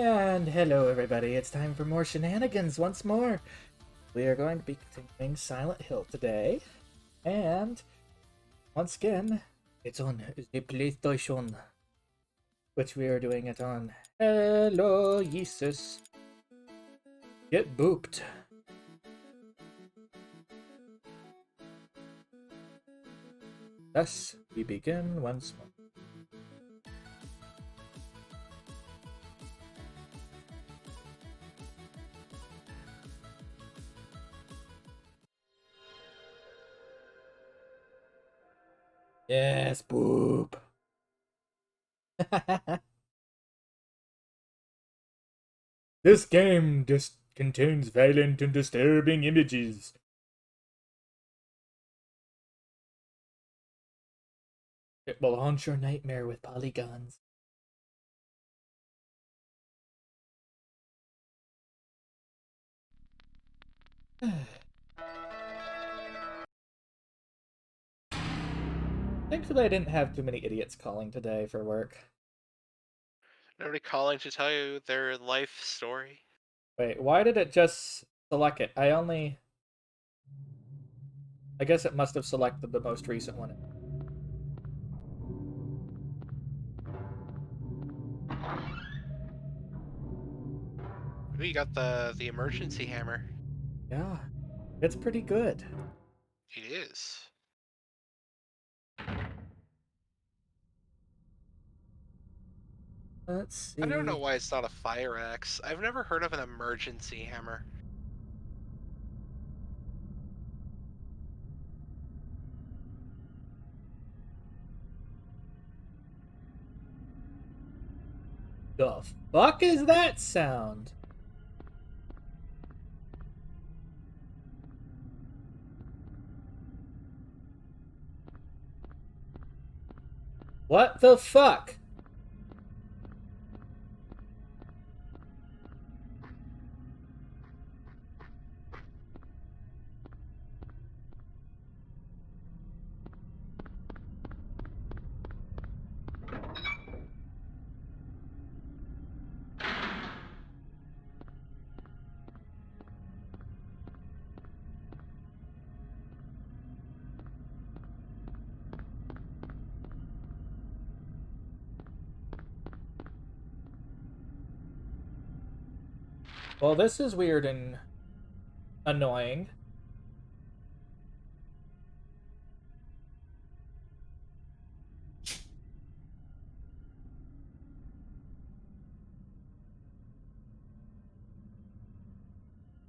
And hello everybody, it's time for more shenanigans once more. We are going to be continuing Silent Hill today. And once again, it's on the PlayStation, which we are doing it on. Hello, Jesus. Get booped. Thus, we begin once more. Yes, boop. This game just contains violent and disturbing images. It will haunt your nightmare with polygons. Thankfully, I didn't have too many idiots calling today for work. Nobody calling to tell you their life story. Wait, why did it just select it? I guess it must have selected the most recent one. We got the emergency hammer. Yeah, it's pretty good. It is. Let's I don't know see. why it's not a fire axe. I've never heard of an emergency hammer. The fuck is that sound? What the fuck? Well, this is weird and annoying.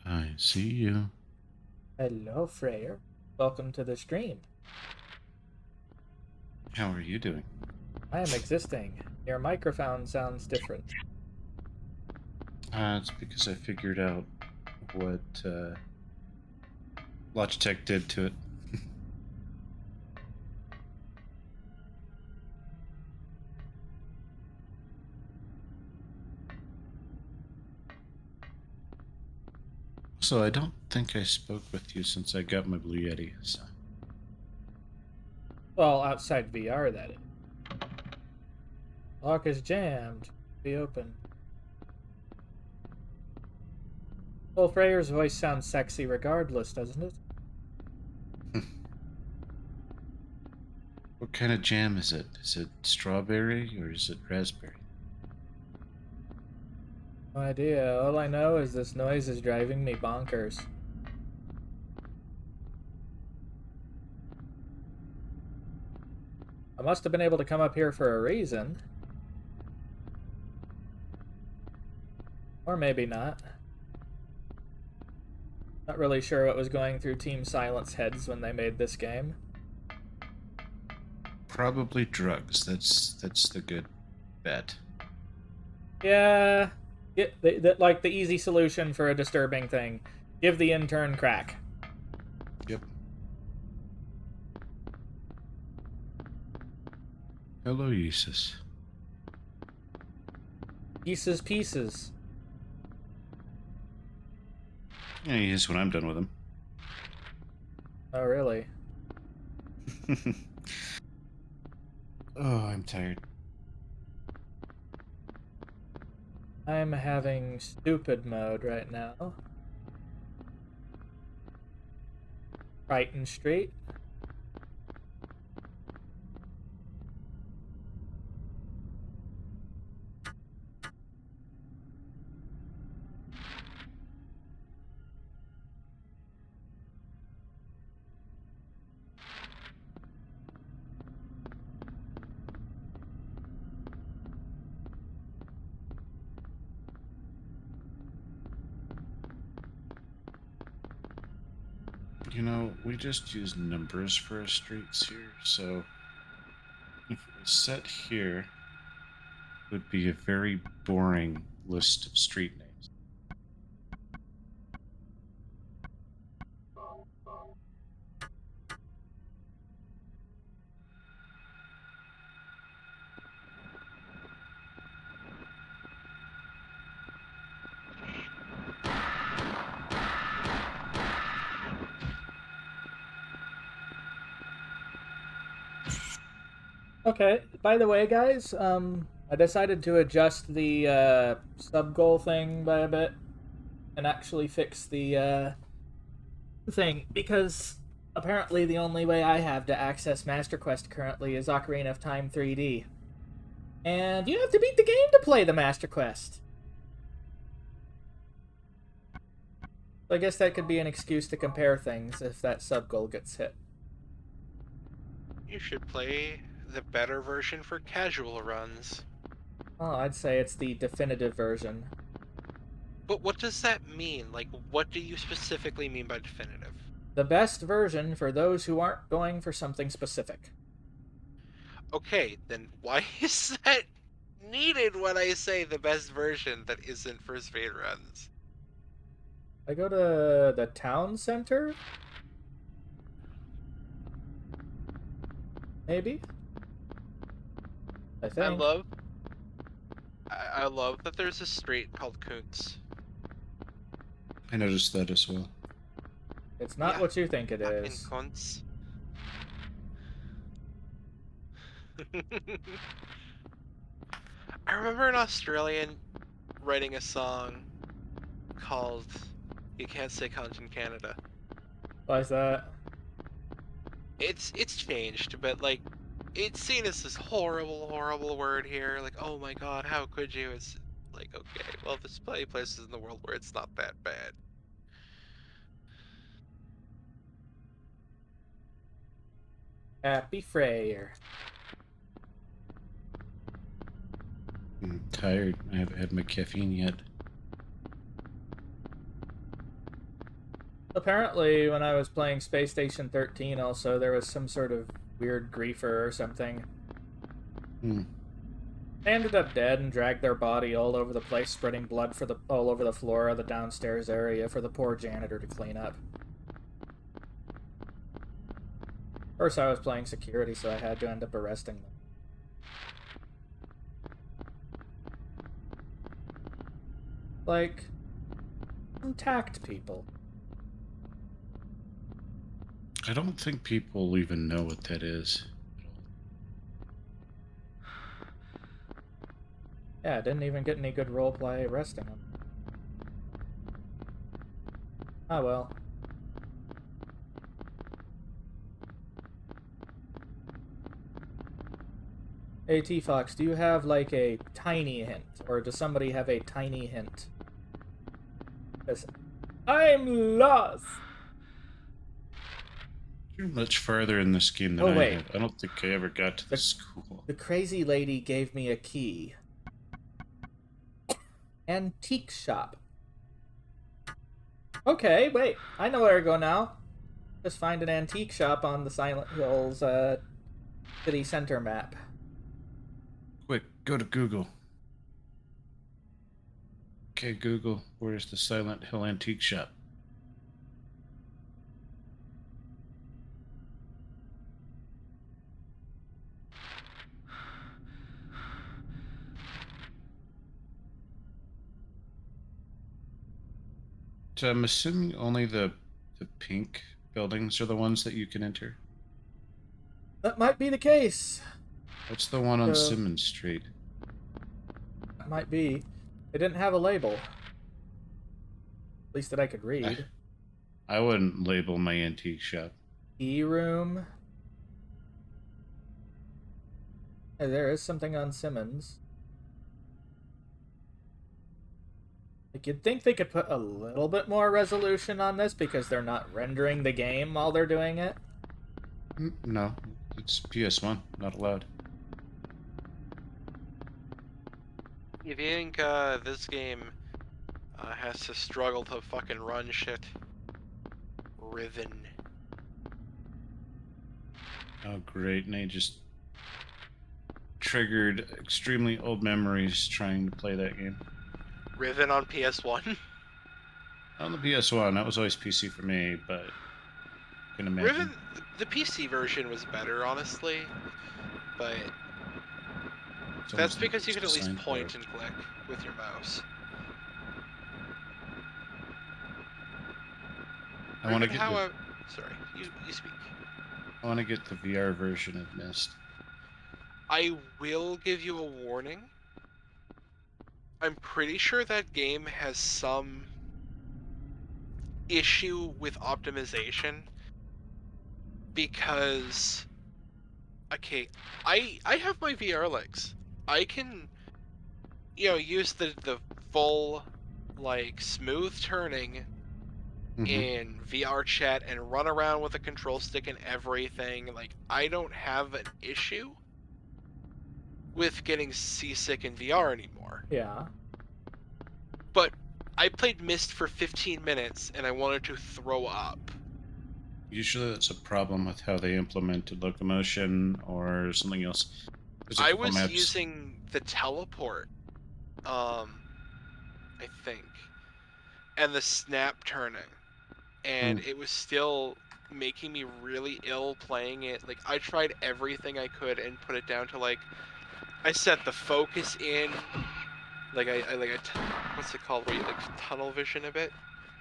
I see you. Hello, Freyer. Welcome to the stream. How are you doing? I am existing. Your microphone sounds different. It's because I figured out what Logitech did to it. So I don't think I spoke with you since I got my Blue Yeti. So. Well, outside VR, that is. Lock is jammed. Be open. Well, Freyer's voice sounds sexy regardless, doesn't it? What kind of jam is it? Is it strawberry or is it raspberry? No idea. All I know is this noise is driving me bonkers. I must have been able to come up here for a reason. Or maybe not. Not really sure what was going through Team Silent's heads when they made this game. Probably drugs. That's the good bet. Yeah, like the easy solution for a disturbing thing. Give the intern crack. Yep. Hello, Jesus. Pieces. Yeah, he is when I'm done with him. Oh, really? Oh, I'm tired. I'm having stupid mode right now. Brighton Street. You know, we just use numbers for our streets here, so if it was set here, it would be a very boring list of street names. Okay, by the way, guys, I decided to adjust the sub goal thing by a bit and actually fix the thing because apparently the only way I have to access Master Quest currently is Ocarina of Time 3D. And you have to beat the game to play the Master Quest. So I guess that could be an excuse to compare things if that sub goal gets hit. You should play the better version for casual runs. Oh, I'd say it's the definitive version. But what does that mean? Like, what do you specifically mean by definitive? The best version for those who aren't going for something specific. Okay, then why is that needed when I say the best version that isn't for speed runs? I go to the town center? Maybe? I think. I love that there's a street called Kuntz. I noticed that as well. It's not Yeah, what you think it fucking is. Kuntz. I remember an Australian writing a song called "You Can't Say Cunt in Canada." Why's that? It's changed, but like, it's seen as this horrible, horrible word here. Like, oh my god, how could you? It's like, okay, well, there's plenty of places in the world where it's not that bad. Happy Freyr. I'm tired. I haven't had my caffeine yet. Apparently, when I was playing Space Station 13 also, there was some sort of weird griefer or something. Hmm. They ended up dead and dragged their body all over the place, spreading blood all over the floor of the downstairs area for the poor janitor to clean up. First, I was playing security, so I had to end up arresting them. Like, some tact, people. I don't think people even know what that is. Yeah, I didn't even get any good roleplay arresting them. Ah well. Hey T-Fox, do you have like a tiny hint? Or does somebody have a tiny hint? 'Cause I'm lost! You're much farther in this game than Oh, I wait. have. I don't think I ever got to the school. The crazy lady gave me a key. Antique shop. Okay, wait. I know where to go now. Just find an antique shop on the Silent Hills city center map. Quick, go to Google. Okay, Google, where's the Silent Hill Antique Shop? So I'm assuming only the pink buildings are the ones that you can enter. That might be the case. What's the one on Simmons Street? Might be. It didn't have a label. At least that I could read. I wouldn't label my antique shop. E-room. Hey, there is something on Simmons. Like, you'd think they could put a little bit more resolution on this because they're not rendering the game while they're doing it. No, it's PS1, not allowed. You think this game has to struggle to fucking run shit? Riven. Oh, great. And I just triggered extremely old memories trying to play that game. Riven on PS1? On the PS1, that was always PC for me, but I can imagine. Riven, the PC version was better, honestly, but It's that's almost because you just can at least designed for point it. and click with your mouse. I want to Riven, get the, sorry, you speak. I want to get the VR version of Myst. I will give you a warning. I'm pretty sure that game has some issue with optimization because okay, I have my VR legs. I can use the full like smooth turning in VR chat and run around with a control stick and everything. Like, I don't have an issue with getting seasick in VR anymore. Yeah. But I played Myst for 15 minutes and I wanted to throw up. Usually that's a problem with how they implemented locomotion or something else. There's a I couple was maps. using the teleport, I think, and the snap turning, and it was still making me really ill playing it. Like, I tried everything I could and put it down to, like, I set the focus in, like, what's it called, where you, like, tunnel vision a bit?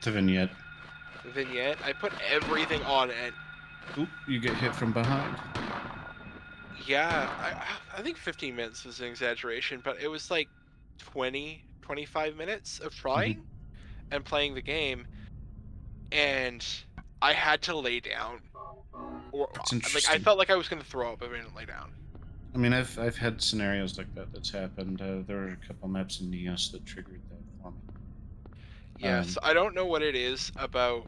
The vignette. Vignette. I put everything on and... Oop, you get hit from behind. Yeah, I think 15 minutes was an exaggeration, but it was like 25 minutes of trying and playing the game, and I had to lay down. Or It's like, interesting. I felt like I was going to throw up if I didn't lay down. I mean, I've had scenarios like that that's happened. There were a couple maps in Neos that triggered that for me. Yes, I don't know what it is about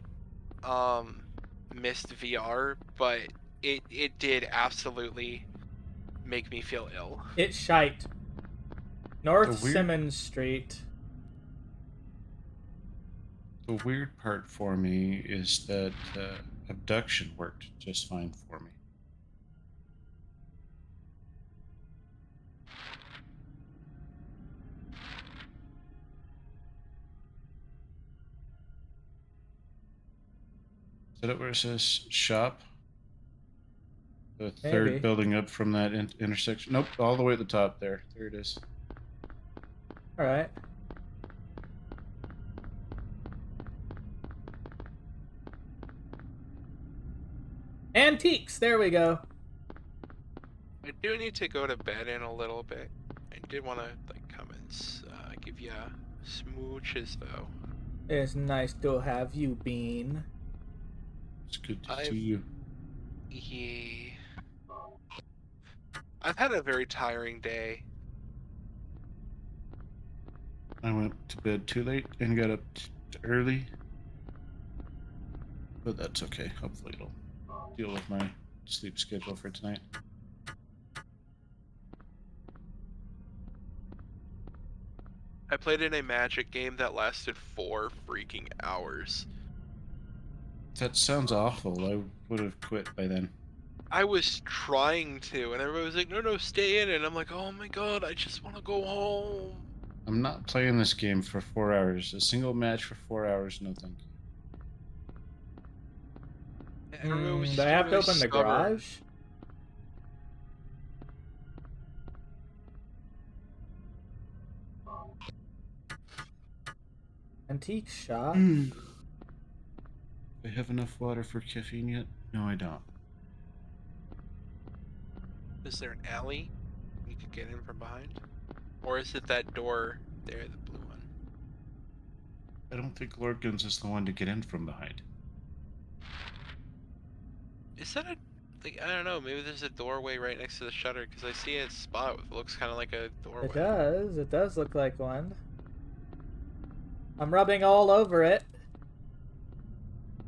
Myst VR, but it did absolutely make me feel ill. It's shite. North The weird- Simmons Street. The weird part for me is that abduction worked just fine for me. Is that it where it says shop? The third Maybe. building up from that intersection? Nope, all the way at the top there. There it is. Alright. Antiques! There we go. I do need to go to bed in a little bit. I did want to like come and give you smooches though. It's nice to have you, Bean. It's good to see you. Yeah. I've had a very tiring day. I went to bed too late and got up early. But that's okay. Hopefully it'll deal with my sleep schedule for tonight. I played in a Magic game that lasted 4 freaking hours. That sounds awful. I would have quit by then. I was trying to, and everybody was like, no, stay in it. And I'm like, oh my god, I just want to go home. I'm not playing this game for 4 hours. A single match for 4 hours, no thank you. Do I have to open the garage? Antique shop? Do I have enough water for caffeine yet? No, I don't. Is there an alley you could get in from behind? Or is it that door there, the blue one? I don't think Lorgans is the one to get in from behind. Is that a... Like, I don't know, maybe there's a doorway right next to the shutter, because I see a spot that looks kind of like a doorway. It does. It does look like one. I'm rubbing all over it.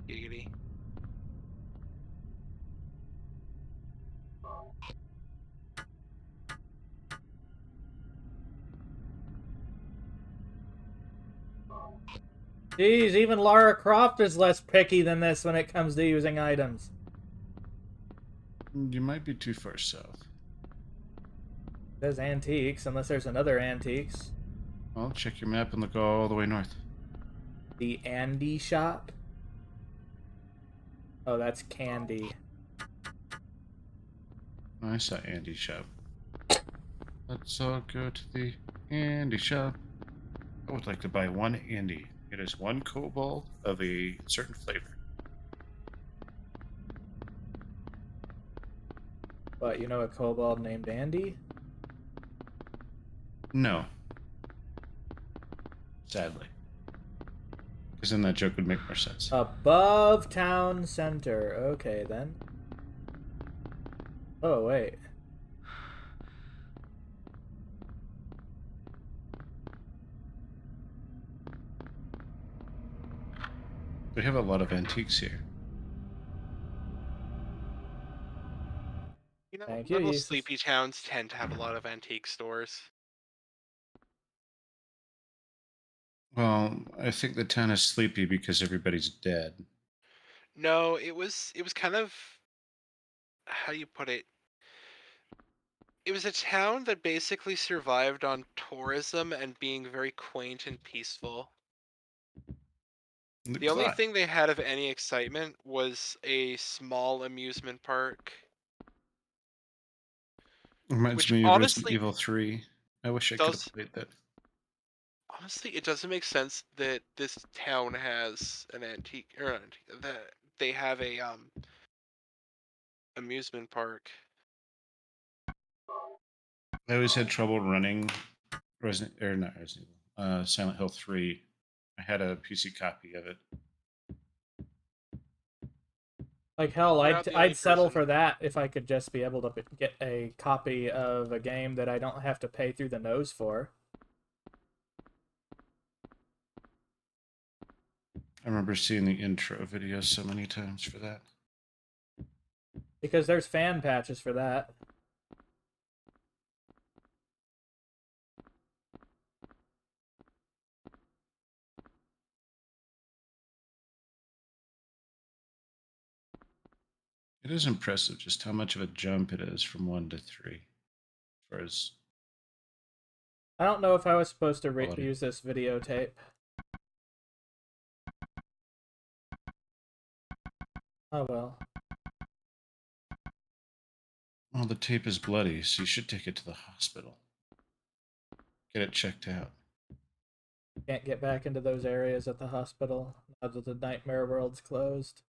Giggity. Jeez, even Lara Croft is less picky than this when it comes to using items. You might be too far south. There's antiques, unless there's another antiques. Well, check your map and look all the way north. The Andy shop? Oh, that's candy. I saw Andy's shop. Let's all go to the Andy shop. I would like to buy one Andy. It is one kobold of a certain flavor. What, you know a kobold named Andy? No. Sadly. Because then that joke would make more sense. Above town center. Okay, then. Oh, wait. We have a lot of antiques here. You know, Thank you, little Jesus. sleepy towns tend to have a lot of antique stores. Well, I think the town is sleepy because everybody's dead. No, it was kind of... How do you put it? It was a town that basically survived on tourism and being very quaint and peaceful. The only thing they had of any excitement was a small amusement park. Reminds Which me of Resident honestly Evil 3. I wish I could does... have played that. Honestly, it doesn't make sense that this town has an antique... Or an antique, that they have a amusement park. I always had trouble running Silent Hill 3. I had a PC copy of it. Like hell, You're not the only I'd settle person. for that if I could just be able to get a copy of a game that I don't have to pay through the nose for. I remember seeing the intro video so many times for that. Because there's fan patches for that. It is impressive just how much of a jump it is from 1 to 3. As far as I don't know if I was supposed to quality. use this videotape. Oh well. Well, the tape is bloody, so you should take it to the hospital. Get it checked out. Can't get back into those areas at the hospital now that the Nightmare World's closed.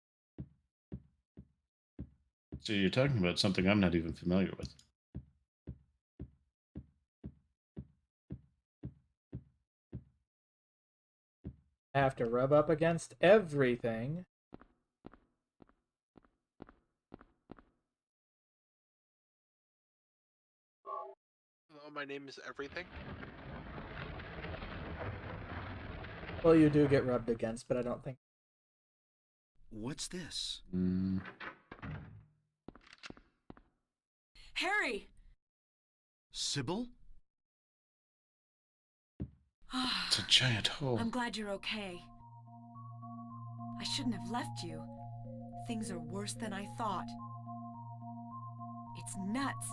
So you're talking about something I'm not even familiar with. I have to rub up against everything. Hello, my name is Everything. Well, you do get rubbed against, but I don't think... What's this? Harry! Sybil? It's a giant hole. I'm glad you're okay. I shouldn't have left you. Things are worse than I thought. It's nuts.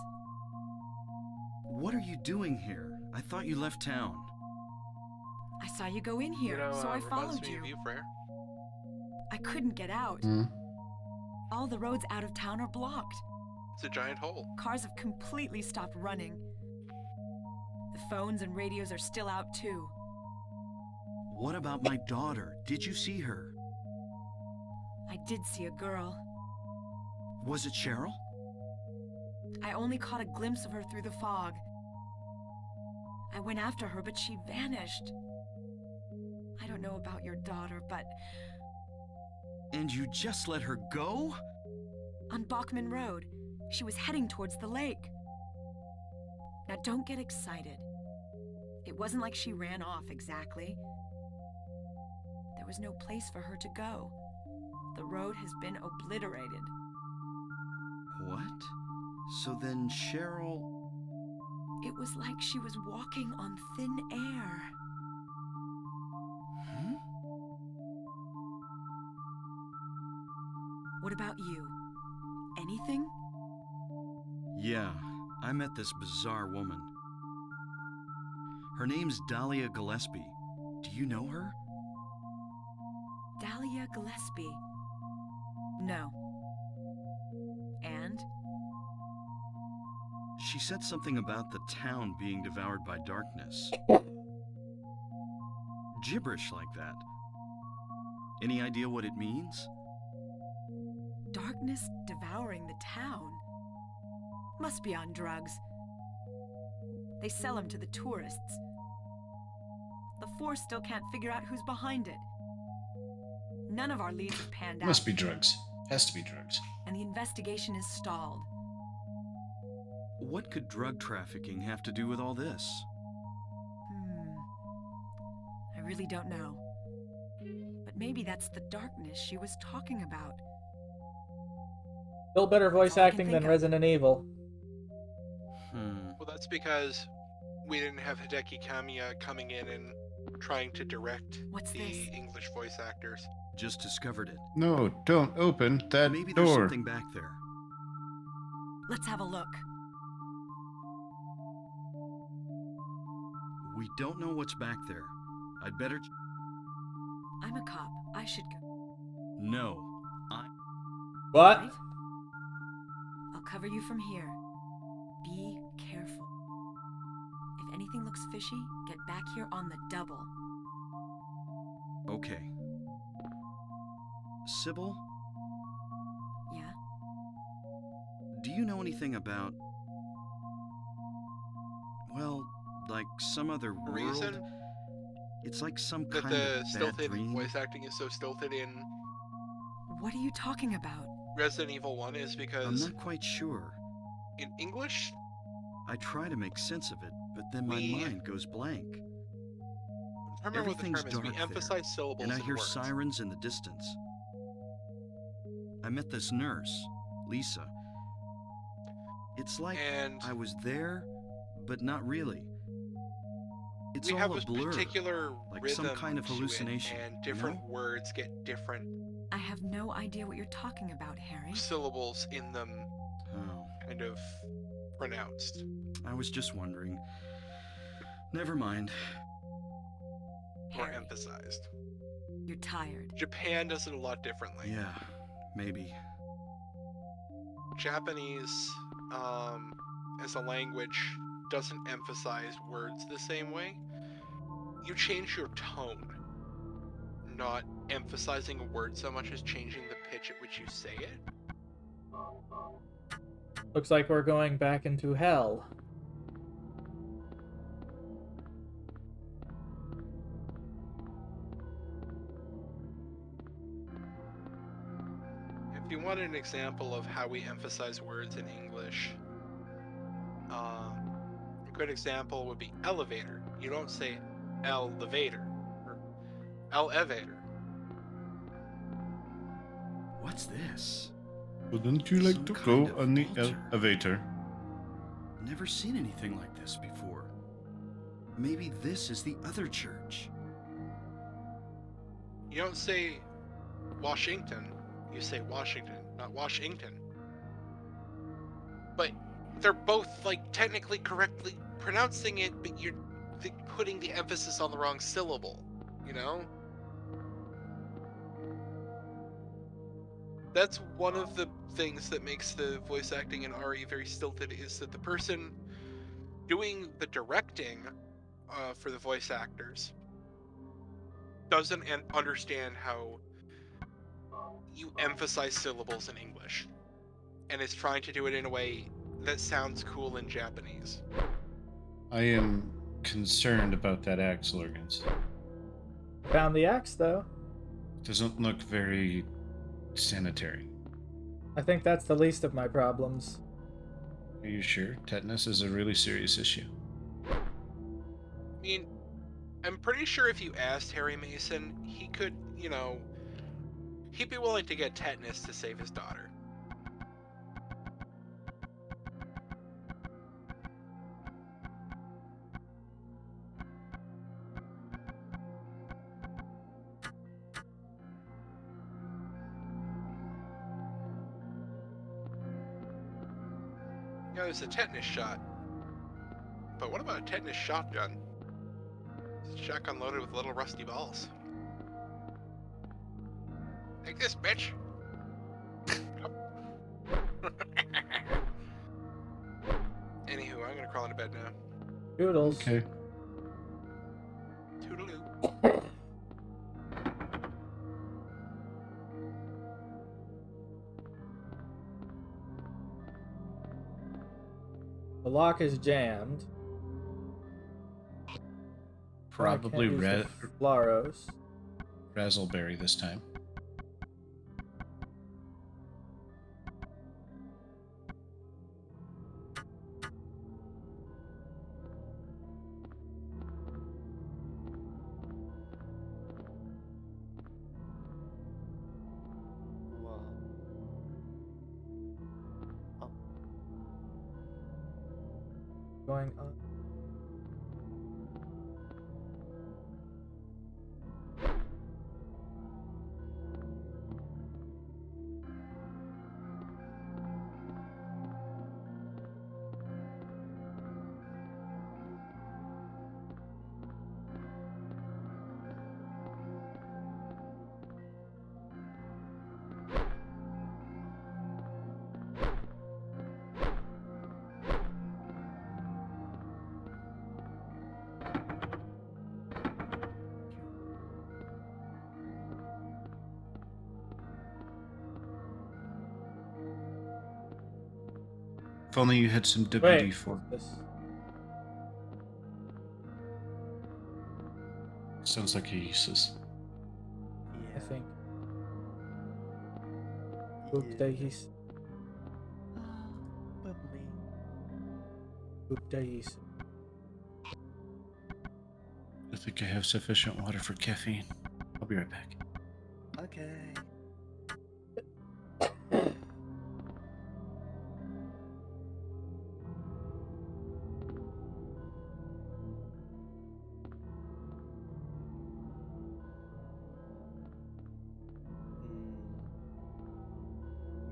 What are you doing here? I thought you left town. I saw you go in here, You know, so I reminds followed me of you. you, Frere. I couldn't get out. All the roads out of town are blocked. It's a giant hole. Cars have completely stopped running. The phones and radios are still out too. What about my daughter? Did you see her? I did see a girl. Was it Cheryl? I only caught a glimpse of her through the fog. I went after her, but she vanished. I don't don't know about your daughter, but And you just let her go? on Bachman Road, she was heading towards the lake. Now don't get excited. It wasn't like she ran off exactly. There was no place for her to go. The road has been obliterated. What? So then Cheryl... It was like she was walking on thin air. Hmm? What about you? Anything? Yeah, I met this bizarre woman. Her name's Dahlia Gillespie. Do you know her? Dahlia Gillespie? No. And? She said something about the town being devoured by darkness. Gibberish like that. Any idea what it means? Darkness devouring the town? Must be on drugs. They sell them to the tourists. The Force still can't figure out who's behind it. None of our leads have panned out. Must be drugs. Has to be drugs. And the investigation is stalled. What could drug trafficking have to do with all this? I really don't know. But maybe that's the darkness she was talking about. Still better voice That's all I can acting think than of. Resident Evil. Well, that's because we didn't have Hideki Kamiya coming in and trying to direct What's the this? English voice actors. Just discovered it. No, don't open that Maybe there's door. something back there. Let's have a look. We don't know what's back there. I'd better... I'm a cop. I should go. No. What? Right? I'll cover you from here. Be careful. If anything looks fishy, get back here on the double. Okay. Sybil, Yeah? do you know anything about... well, like some other world? Reason It's like some that kind the of bad stilted dream. voice acting is so stilted in What are you talking about? Resident Evil 1 is I'm because not quite sure. in English, I try to make sense of it, but then my We- mind goes blank. I remember what the Everything's term is. We dark there, emphasize syllables And I in hear words. sirens in the distance. I met this nurse, Lisa. It's like And I was there, but not really. It's we all have a a blur. particular like rhythm some kind of to it, hallucination, and you different know? words get different I have no idea what you're talking about, Harry. syllables in them Oh, kind of pronounced. I was just wondering. Never mind. Or Harry, emphasized. you're tired. Japan does it a lot differently. Yeah, maybe. Japanese, as a language, doesn't emphasize words the same way. You change your tone, not emphasizing a word so much as changing the pitch at which you say it. Looks like we're going back into hell. If you want an example of how we emphasize words in English, a good example would be elevator. You don't say elevator or elevator. What's this? Wouldn't you like Some to kind go of on the altar. elevator? Never seen anything like this before. Maybe this is the other church. You don't say Washington, you say Washington, not Washington. But they're both like technically correctly pronouncing it, but you're putting the emphasis on the wrong syllable, you know? That's one of the things that makes the voice acting in RE very stilted, is that the person doing the directing for the voice actors doesn't understand how you emphasize syllables in English, and is trying to do it in a way that sounds cool in Japanese. I am concerned about that Axel organs. Found the axe, though. Doesn't look very sanitary. I think that's the least of my problems. Are you sure? Tetanus is a really serious issue. I mean, I'm pretty sure if you asked Harry Mason, he could, he'd be willing to get tetanus to save his daughter. Yeah, there's a tetanus shot. But what about a tetanus shotgun? It's a shotgun loaded with little rusty balls. Take this, bitch! Anywho, I'm gonna crawl into bed now. Doodles. Okay. Toodaloo. The lock is jammed. Probably Flaros. razzleberry this time. Wow. Oh, Going on. If only you had some Wait. WD-4. This. Sounds like he uses. I yeah. think. Oop, Yeah. days. Probably. Oop, days. I think I have sufficient water for caffeine. I'll be right back. Okay.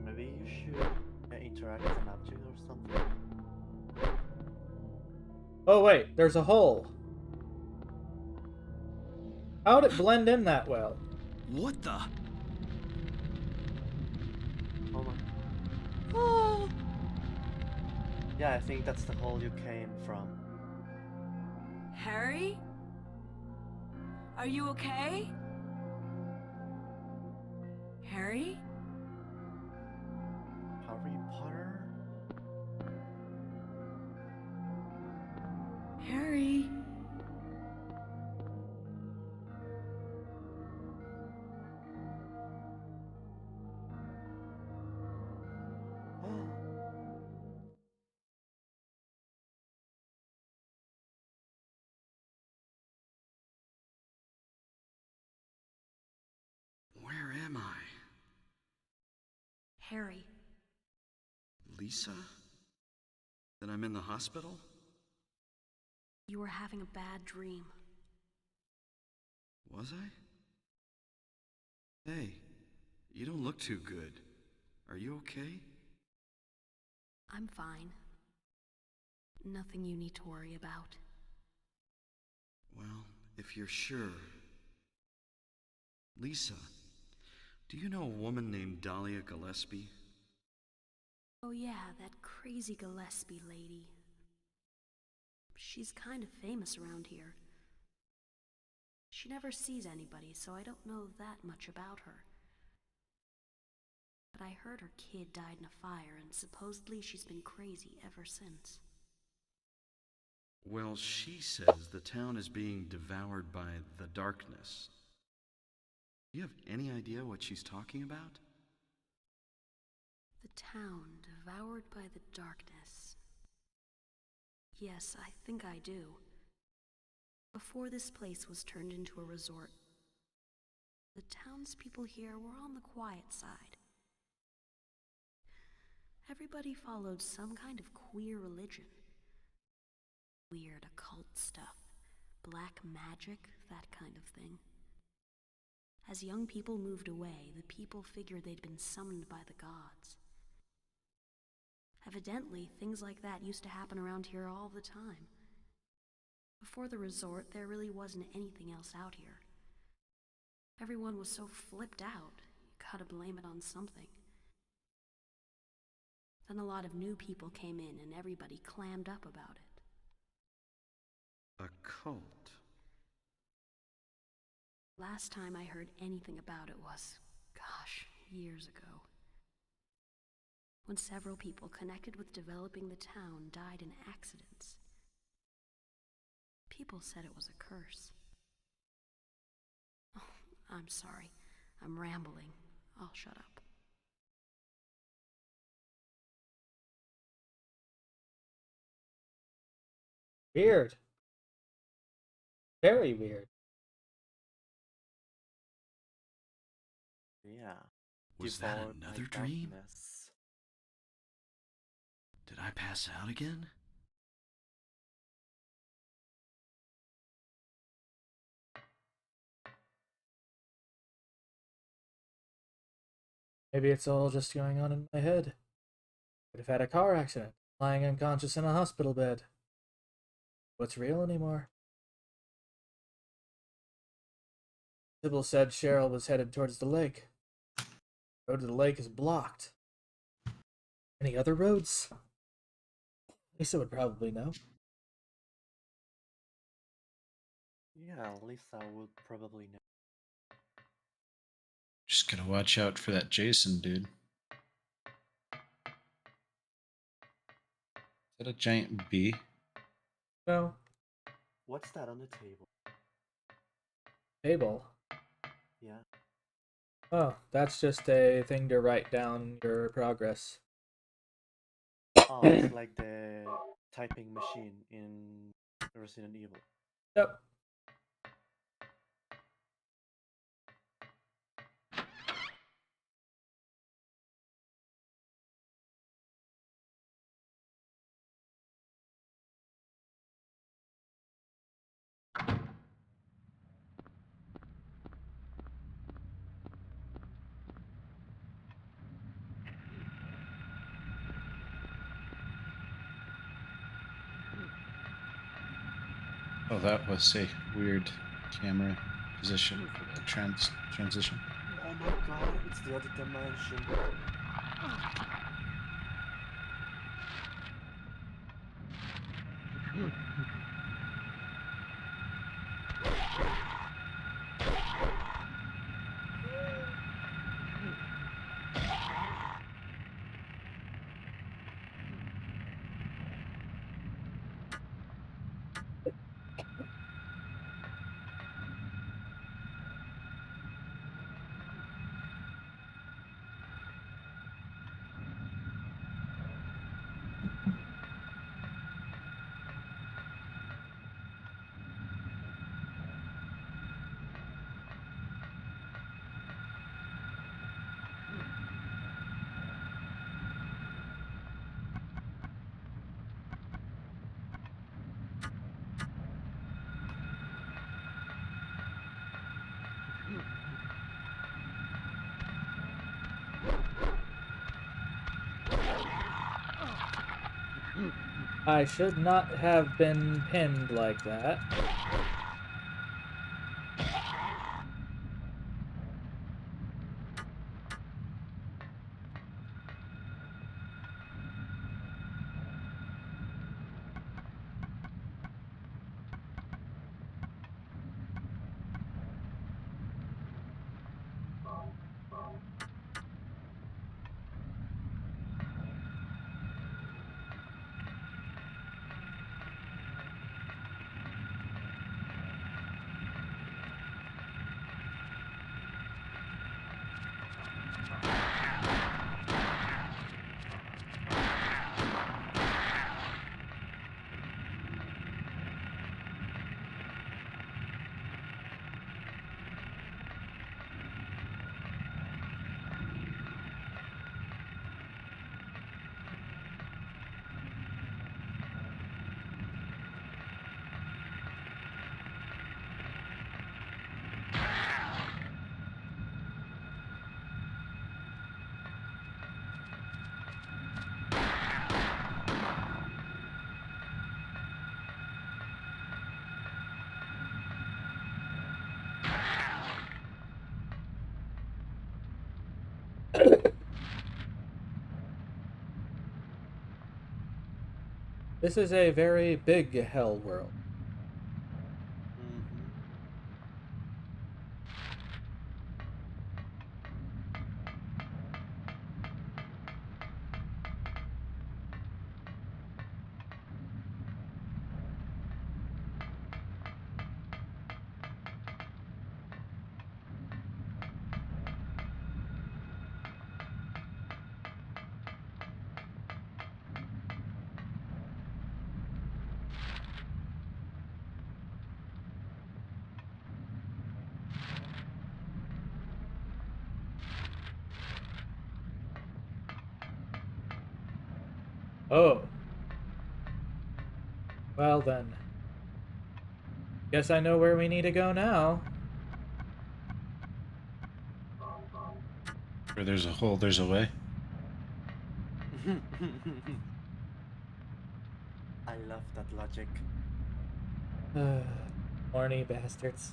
Maybe you should interact with an object or something. Oh wait, there's a hole. How'd it blend in that well? What the? Oh my. Oh. Yeah, I think that's the hole you came from. Harry? Are you okay? Harry? Harry Potter? Harry? Where am I? Harry. Lisa? Then I'm in the hospital? You were having a bad dream. Was I? Hey, you don't look too good. Are you okay? I'm fine. Nothing you need to worry about. Well, if you're sure. Lisa, do you know a woman named Dahlia Gillespie? Oh yeah, that crazy Gillespie lady. She's kind of famous around here. She never sees anybody, so I don't know that much about her. But I heard her kid died in a fire, and supposedly she's been crazy ever since. Well, she says the town is being devoured by the darkness. Do you have any idea what she's talking about? The town devoured by the darkness. Yes, I think I do. Before this place was turned into a resort, the townspeople here were on the quiet side. Everybody followed some kind of queer religion. Weird occult stuff, black magic, that kind of thing. As young people moved away, the people figured they'd been summoned by the gods. Evidently, things like that used to happen around here all the time. Before the resort, there really wasn't anything else out here. Everyone was so flipped out, you gotta blame it on something. Then a lot of new people came in and everybody clammed up about it. A cult. Last time I heard anything about it was, gosh, years ago. When several people connected with developing the town died in accidents. People said it was a curse. Oh, I'm sorry. I'm rambling. I'll shut up. Weird. Very weird. Yeah. Was that Devoured by another dream? darkness. Did I pass out again? Maybe it's all just going on in my head. Could have had a car accident, lying unconscious in a hospital bed. What's real anymore? Sybil said Cheryl was headed towards the lake. The road to the lake is blocked. Any other roads? Lisa would probably know. Yeah, Lisa would probably know. Just gotta watch out for that Jason dude. Is that a giant bee? No. What's that on the table? Table. Yeah. Oh, that's just a thing to write down your progress. Oh, it's like the typing machine in Resident Evil. Yep. Oh, that was a weird camera position for the transition. Oh my god, it's the other dimension. I should not have been pinned like that. This is a very big hell world. Mm-hmm. Oh. Well then. Guess I know where we need to go now. Where there's a hole, there's a way. I love that logic. Horny bastards.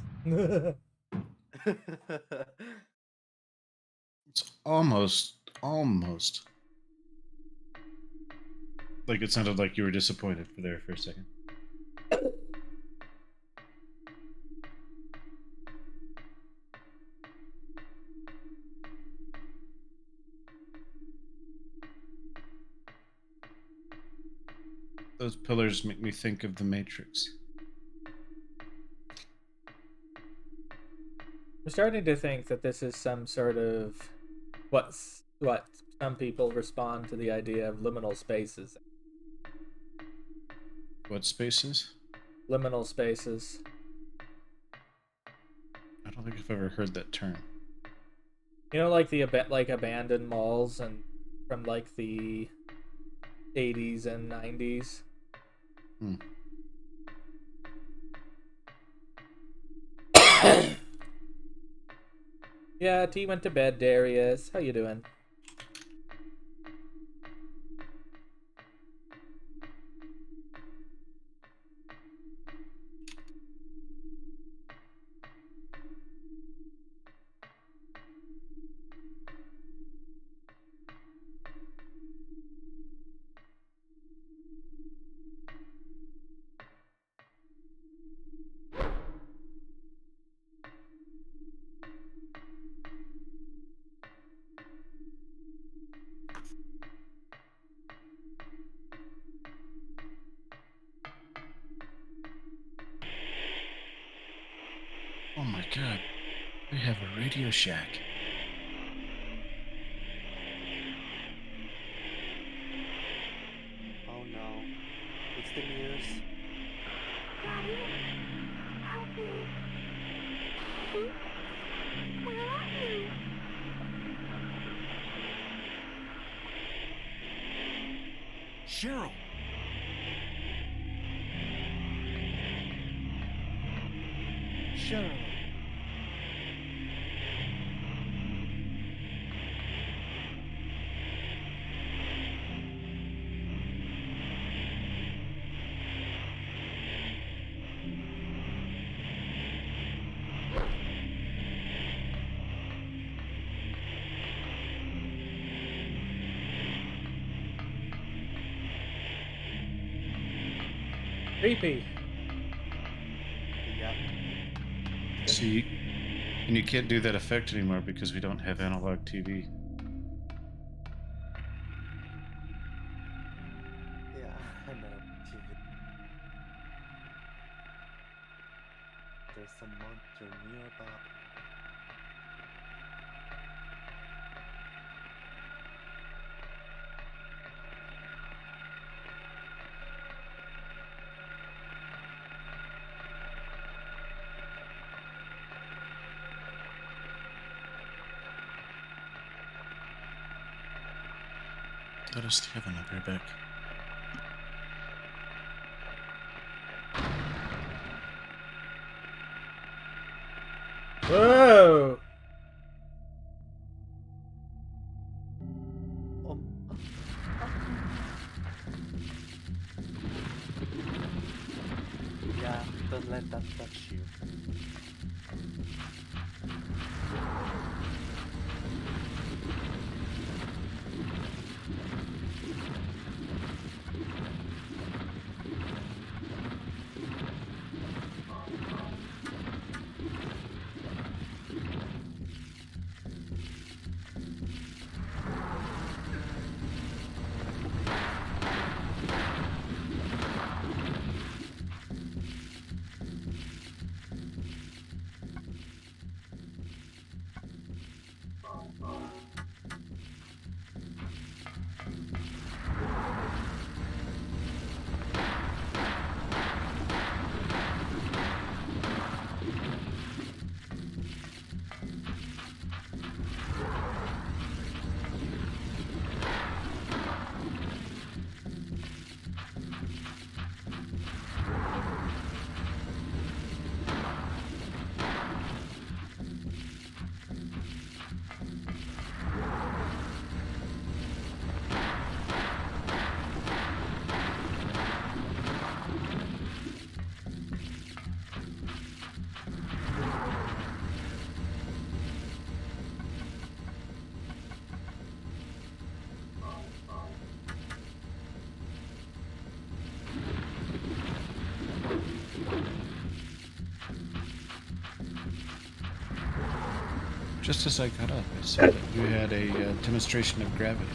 It's almost like it sounded like you were disappointed there for a second. Those pillars make me think of the Matrix. I'm starting to think that this is some sort of what some people respond to the idea of liminal spaces. What spaces? Liminal spaces. I don't think I've ever heard that term. You know, like the abandoned malls and from like the 80s and 90s. Hmm. Yeah, T went to bed, Darius. How you doing? Oh my god. We have a Radio Shack. Oh no. It's the mirrors. Daddy, help me. Please? Where are you? Cheryl! Sure. Creepy. Yeah. See, and you can't do that effect anymore because we don't have analog TV. Yeah, I know. TV. There's some monster nearby. Let us to heaven, I'll be right back. Whoa! Yeah, don't let that touch you. Just as I got up, I saw that you had a demonstration of gravity.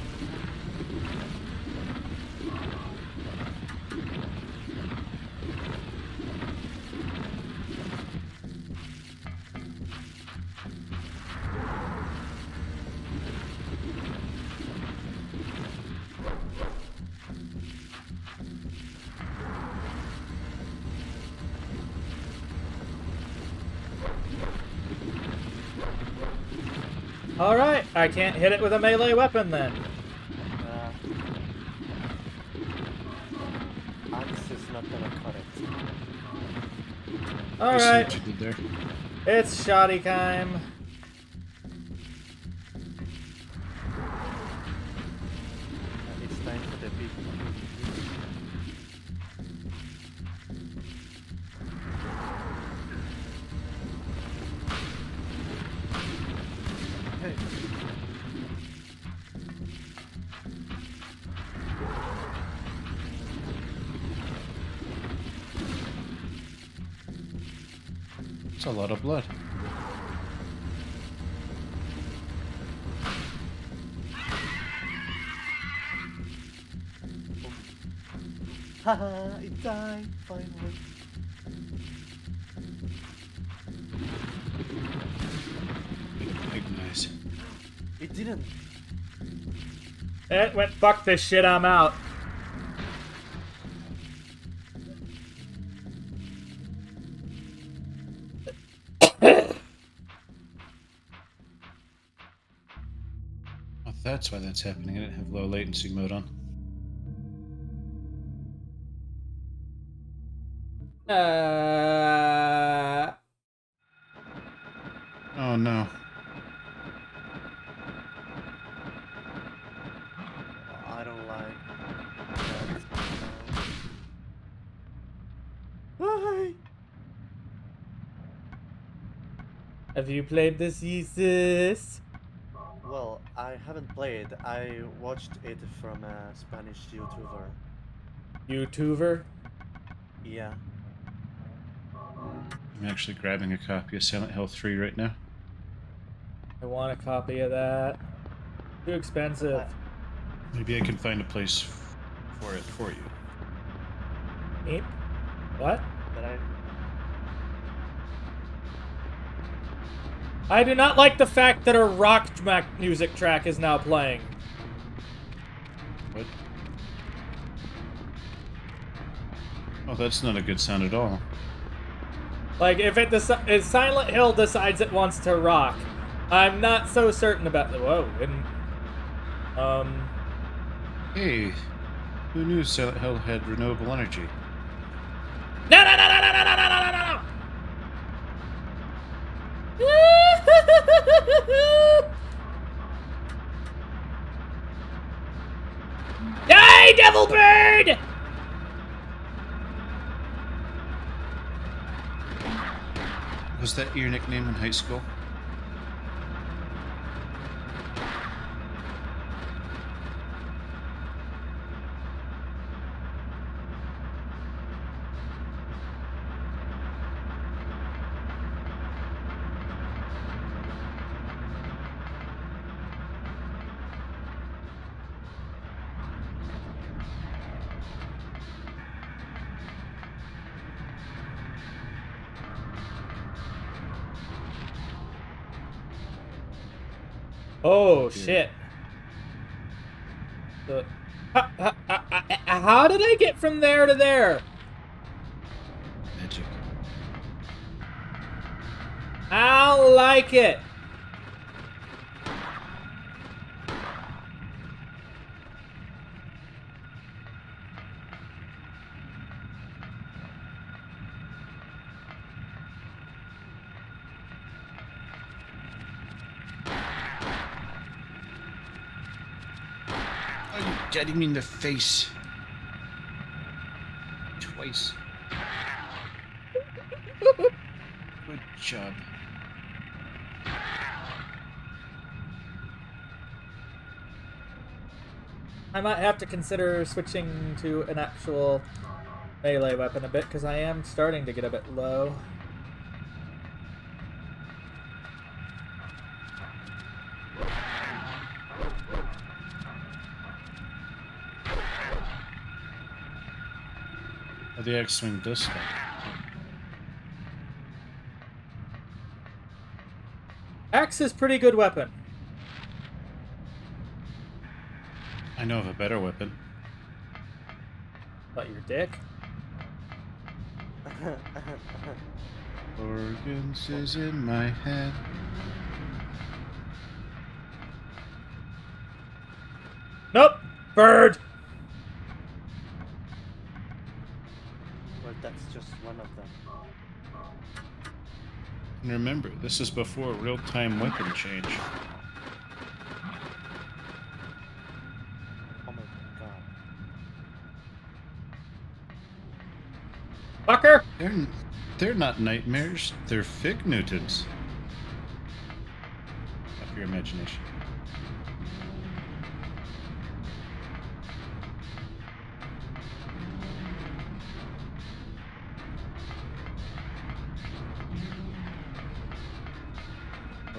Alright, I can't hit it with a melee weapon then. Axe is not gonna cut it. I see Alright, what you did there. it's shoddy time. It's time for the big. Hey. It's a lot of blood. Haha, it died finally. Big nice. It didn't. It went, fuck this shit, I'm out. Oh, that's why that's happening. I didn't have low latency mode on. Oh no. I don't like that. Why? Have you played this, Jesus? Well, I haven't played. I watched it from a Spanish YouTuber. YouTuber? Yeah. I'm actually grabbing a copy of Silent Hill 3 right now. I want a copy of that. Too expensive. Maybe I can find a place for it for you. Eep. What? But I do not like the fact that a rock music track is now playing. What? Oh, that's not a good sound at all. Like, if if Silent Hill decides it wants to rock, I'm not so certain about the. Whoa, and Hey, who knew Silent Hill had renewable energy? no, no, no, no, no, no, no, no, no, no, no. Die, Devil Bird! Was that your nickname in high school? Oh, shit. How did I get from there to there? Magic. I don't like it. Oh, you getting me in the face. Twice. Good job. I might have to consider switching to an actual melee weapon a bit, because I am starting to get a bit low. Oh, the X-Wing does stop. Axe is pretty good weapon. I know of a better weapon. But your dick? Organs is in my head. Nope! Bird! Well, that's just one of them. And remember, this is before real-time weapon change. Oh my god. Fucker! They're not nightmares. They're Fig Newtons. Of your imagination.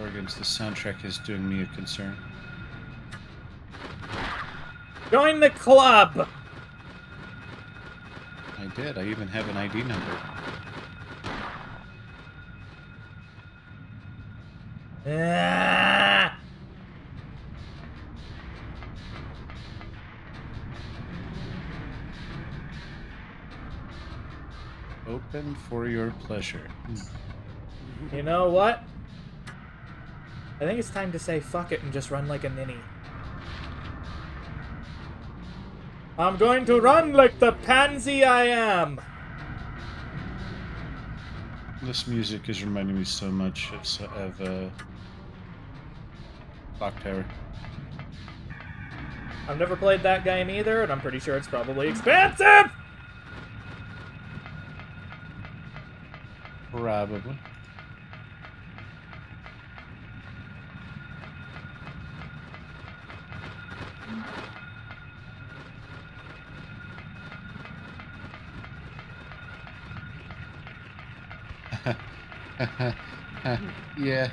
Organs, the soundtrack is doing me a concern. Join the club! I did. I even have an ID number. Ah! Open for your pleasure. You know what? I think it's time to say fuck it and just run like a ninny. I'm going to run like the pansy I am! This music is reminding me so much of Clock Tower. I've never played that game either, and I'm pretty sure it's probably expensive! Probably. Yeah.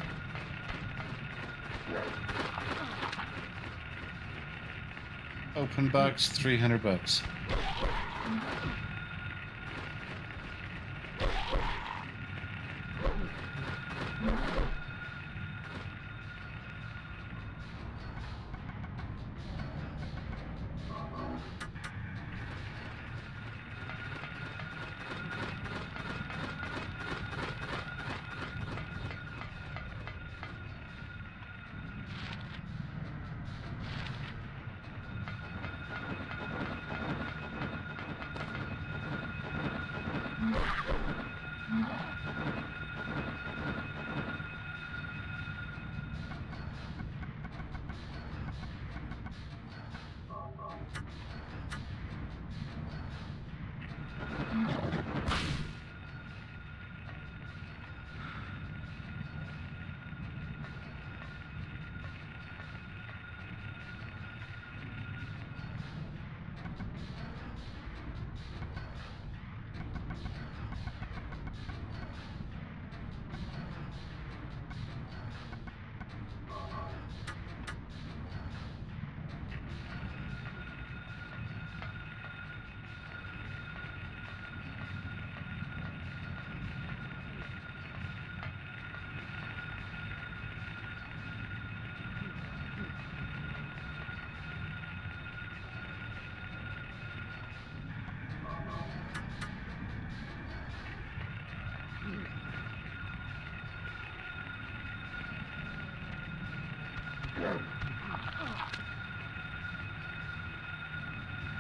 Open box, $300.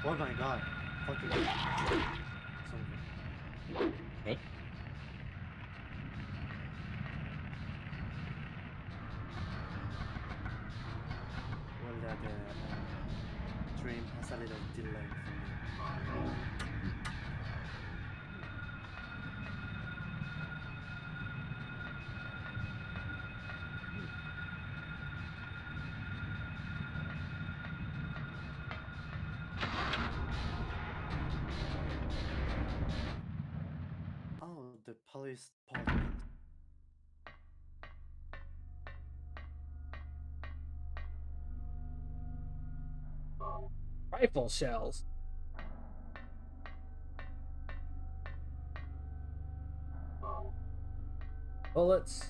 Oh my god. Fucking. Something. What? Well, that stream has a little delay for me. Oh, the police department. Rifle shells. Bullets.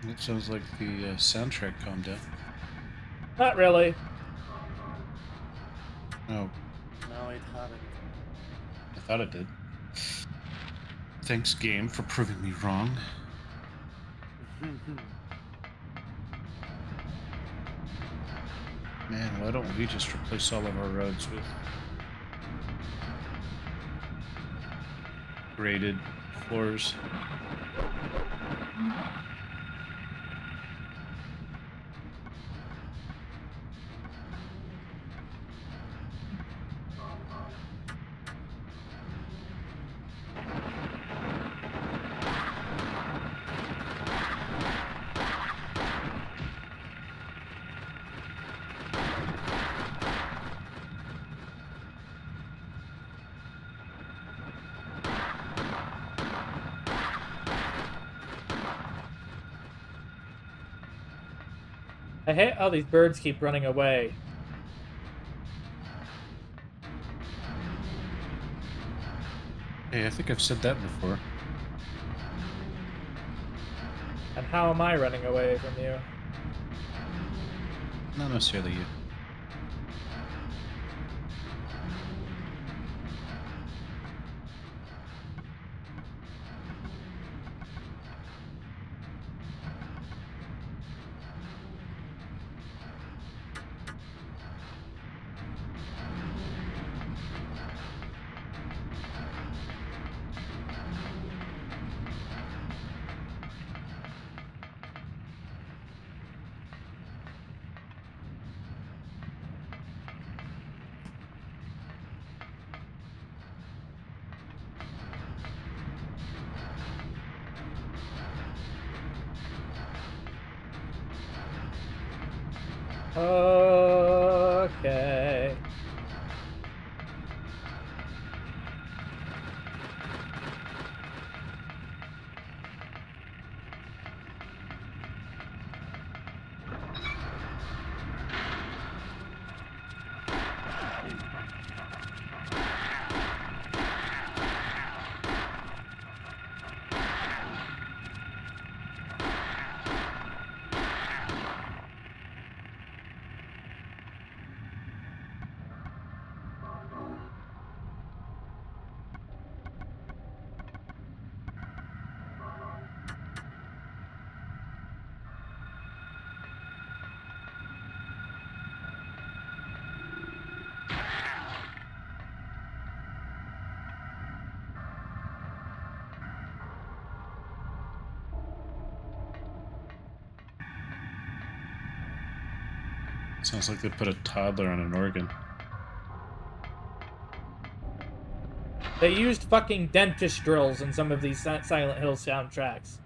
It sounds like the soundtrack calmed down. Not really. Oh, No, it haven't. I thought it did. Thanks, game, for proving me wrong. Man, why don't we just replace all of our roads with graded floors? I hate how these birds keep running away. Hey, I think I've said that before. And how am I running away from you? Not necessarily you. Okay. Sounds like they put a toddler on an organ. They used fucking dentist drills in some of these Silent Hill soundtracks.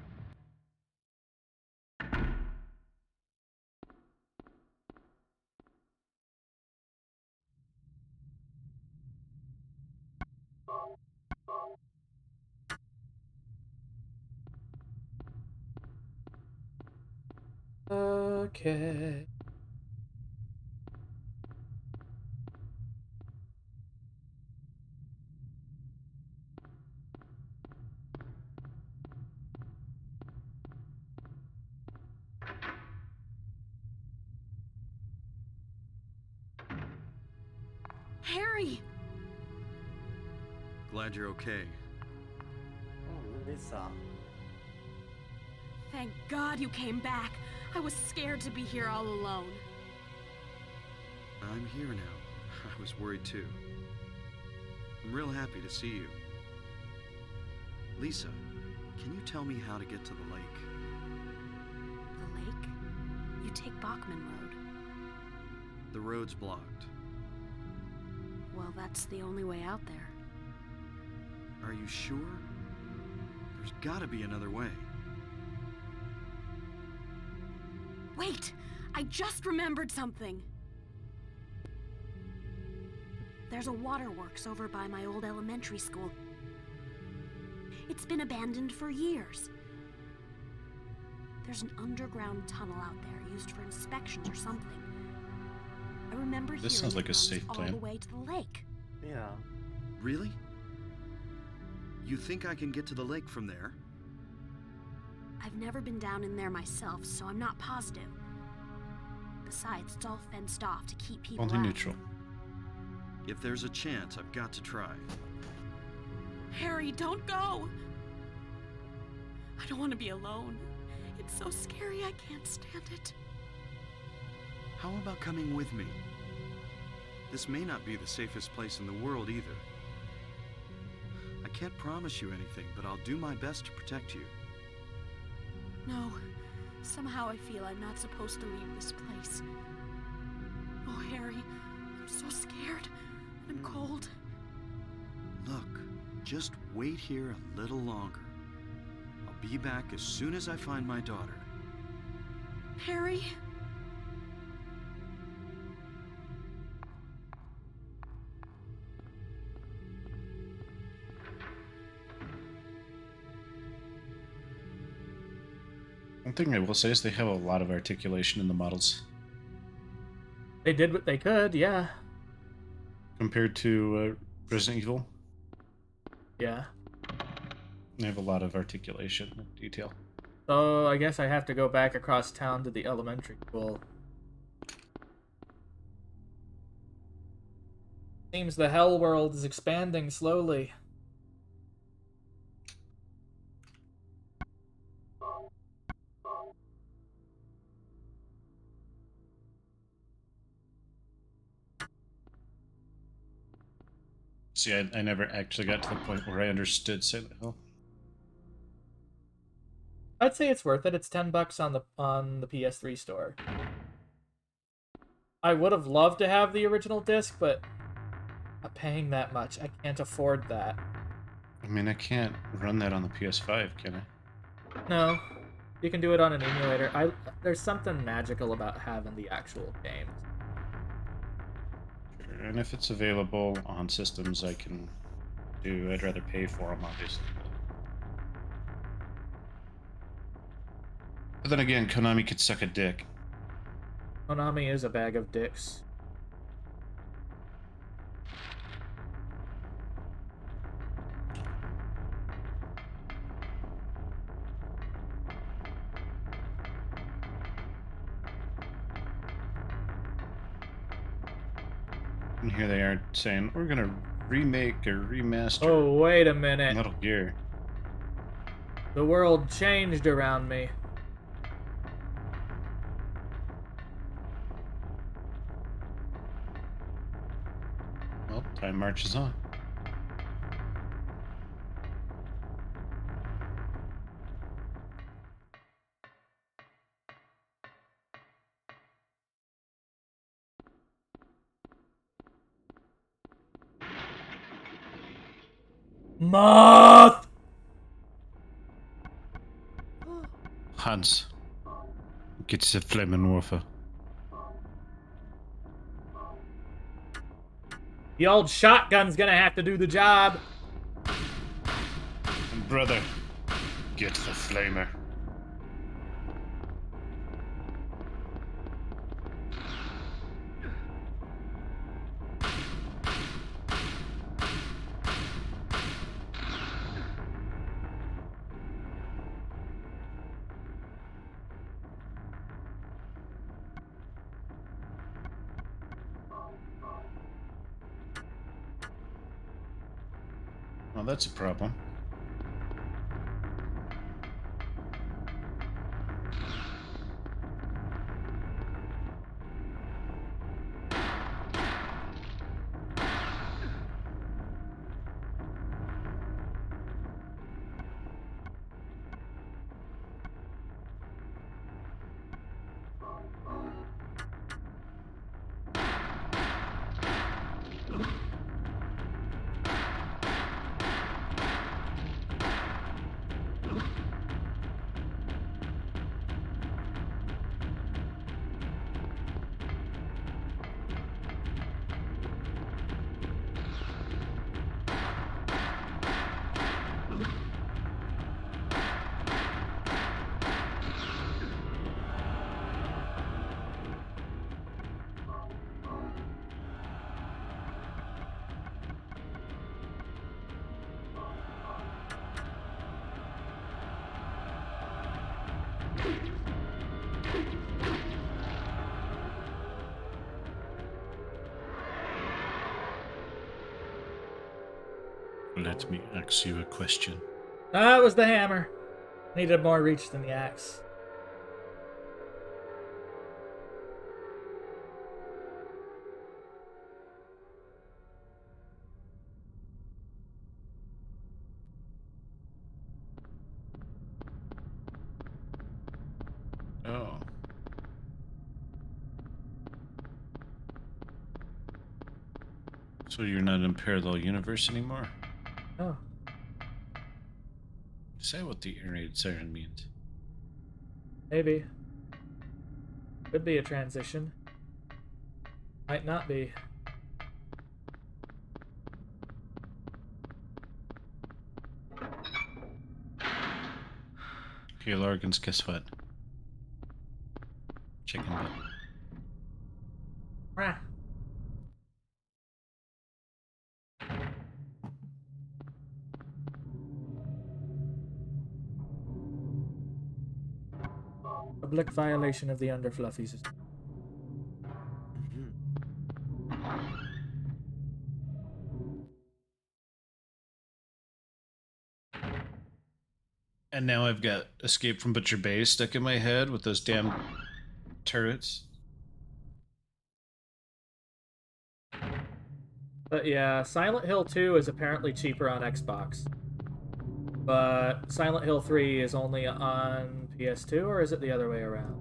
Okay. Harry! Glad you're okay. Oh, Lisa. Thank God you came back. I was scared to be here all alone. I'm here now. I was worried too. I'm real happy to see you. Lisa, can you tell me how to get to the lake? The lake? You take Bachman Road. The road's blocked. Well, that's the only way out there. Are you sure? There's gotta be another way. Wait! I just remembered something! There's a waterworks over by my old elementary school. It's been abandoned for years. There's an underground tunnel out there used for inspections or something. I remember This hearing sounds like it a runs safe all plan. the way to the lake. Yeah. Really? You think I can get to the lake from there? I've never been down in there myself, so I'm not positive. Besides, it's all fenced off to keep people Only out. neutral. If there's a chance, I've got to try. Harry, don't go! I don't want to be alone. It's so scary, I can't stand it. How about coming with me? This may not be the safest place in the world either. I can't promise you anything, but I'll do my best to protect you. No. Somehow I feel I'm not supposed to leave this place. Oh, Harry, I'm so scared. And I'm cold. Look, just wait here a little longer. I'll be back as soon as I find my daughter. Harry? One thing I will say is they have a lot of articulation in the models They did what they could, yeah. compared to Resident Evil. Yeah. They have a lot of articulation and detail. So I guess I have to go back across town to the elementary school. Seems the hell world is expanding slowly. See, I never actually got to the point where I understood Silent Hill. I'd say it's worth it. It's $10 on the PS3 store. I would have loved to have the original disc, but I'm paying that much. I can't afford that. I mean, I can't run that on the PS5, can I? No, you can do it on an emulator. There's something magical about having the actual games. Sure. And if it's available on systems I can do, I'd rather pay for them, obviously. But then again, Konami could suck a dick. Konami is a bag of dicks. And here they are saying, we're gonna remake or remaster Oh, wait a minute. Metal Gear. The world changed around me. Well, time marches on. Moth! Hans, get the flaming wafer. The old shotgun's gonna have to do the job. And brother, get the flamer. Well, that's a problem. Let me ask you a question. Ah, it was the hammer. Needed more reach than the axe. Oh. So you're not in Parallel Universe anymore? Oh, Is that what the air raid siren means? maybe. Could be a transition. Might not be. Okay, Largans, guess what? Chicken butt. Rah. Public violation of the Underfluffies. And now I've got Escape from Butcher Bay stuck in my head with those damn turrets. But yeah, Silent Hill 2 is apparently cheaper on Xbox. But Silent Hill 3 is only on PS2, or is it the other way around?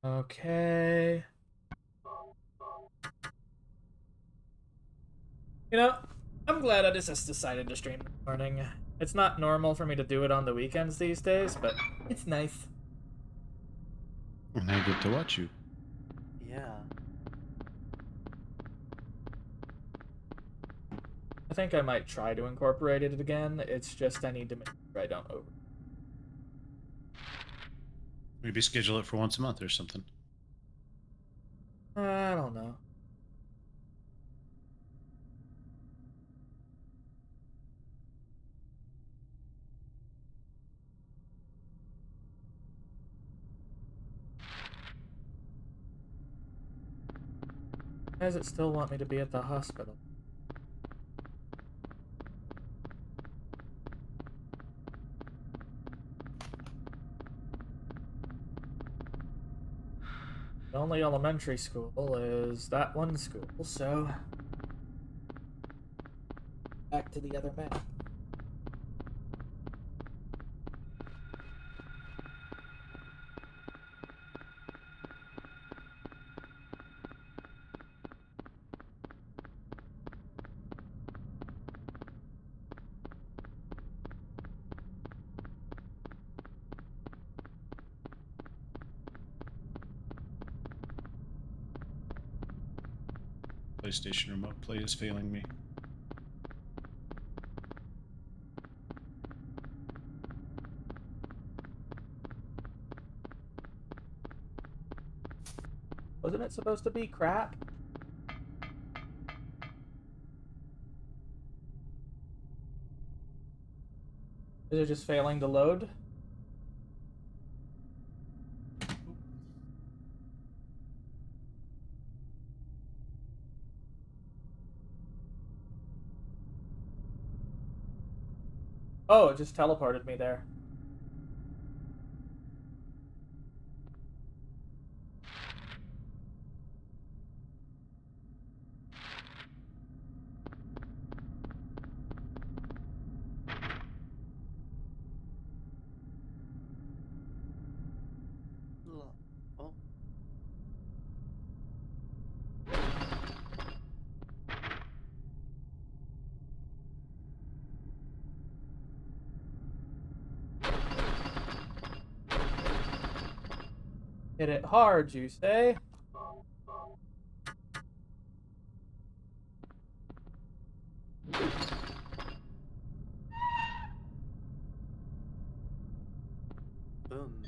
Okay. You know, I'm glad I just decided to stream this morning. It's not normal for me to do it on the weekends these days, but it's nice. And I get to watch you. Yeah. I think I might try to incorporate it again. It's just I need to make sure I don't over. Maybe schedule it for once a month or something. I don't know. Why does it still want me to be at the hospital? The only elementary school is that one school, so back to the other map. PlayStation Remote Play is failing me. Wasn't it supposed to be crap? Is it just failing to load? Oh, it just teleported me there. Oh. Hit it hard, you say? Boom.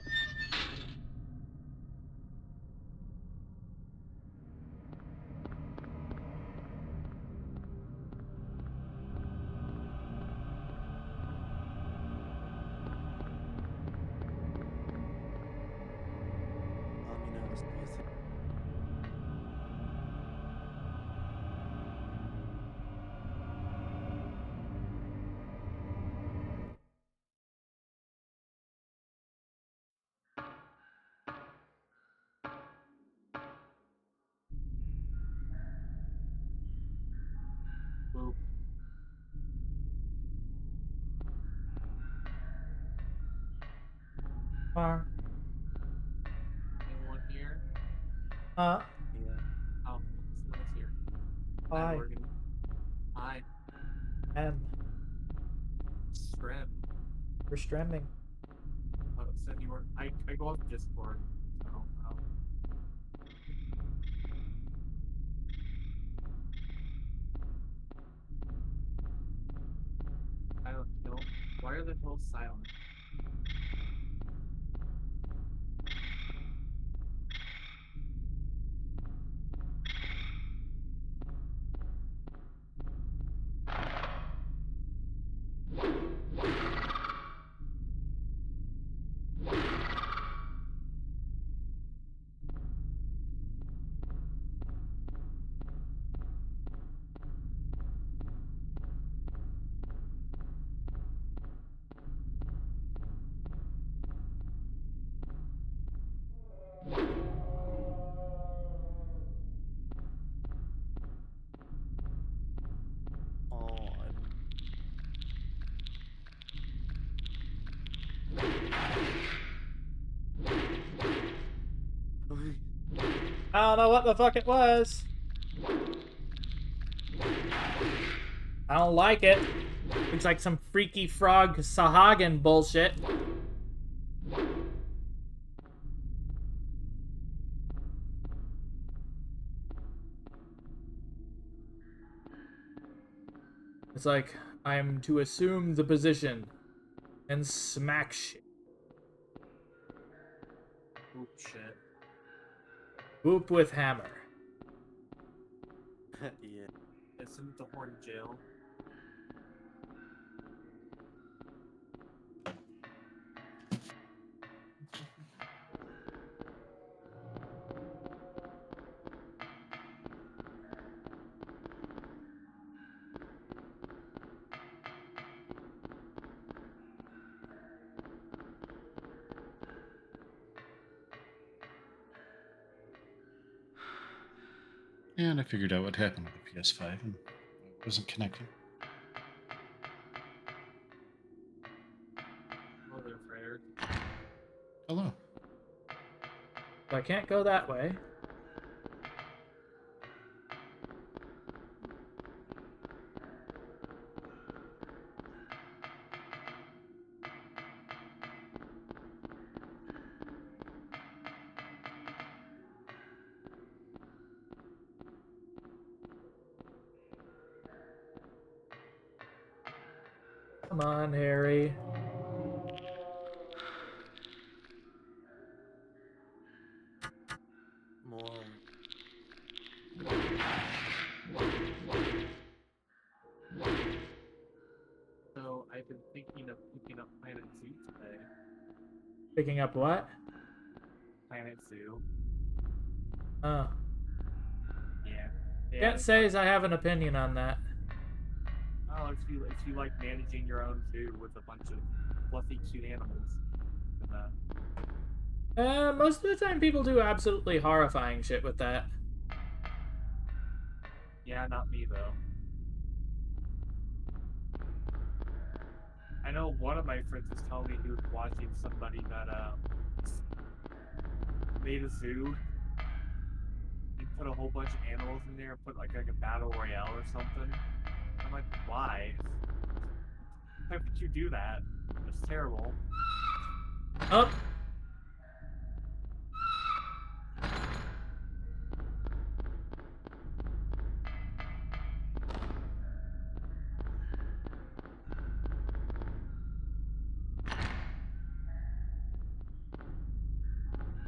Far. Anyone here? Yeah. Oh, someone's here. Hi, Hi. Morgan. Hi. Strem. We're streaming. Oh, it said you were. I go off Discord. So, Silent Hill. Why are the hills silent? I don't know what the fuck it was. I don't like it. Looks like some freaky frog Sahagin bullshit. It's like I'm to assume the position and smack shit. Oop, shit. Whoop with hammer. Yeah. Isn't the horn jail? And I figured out what happened with the PS5 and it wasn't connecting. Oh, they're afraid. Hello. So I can't go that way. Come on, Harry. More. So, I've been thinking of picking up Planet Zoo today. Picking up what? Planet Zoo. Oh. Yeah. Can't it's say like- as I have an opinion on that. Oh, if you like managing your own zoo with a bunch of fluffy, cute animals. And, Most of the time people do absolutely horrifying shit with that. yeah, not me though. I know one of my friends was telling me he was watching somebody that made a zoo and put a whole bunch of animals in there and put like a battle royale or something. I'm like, why? Why would you do that? That's terrible. Oh.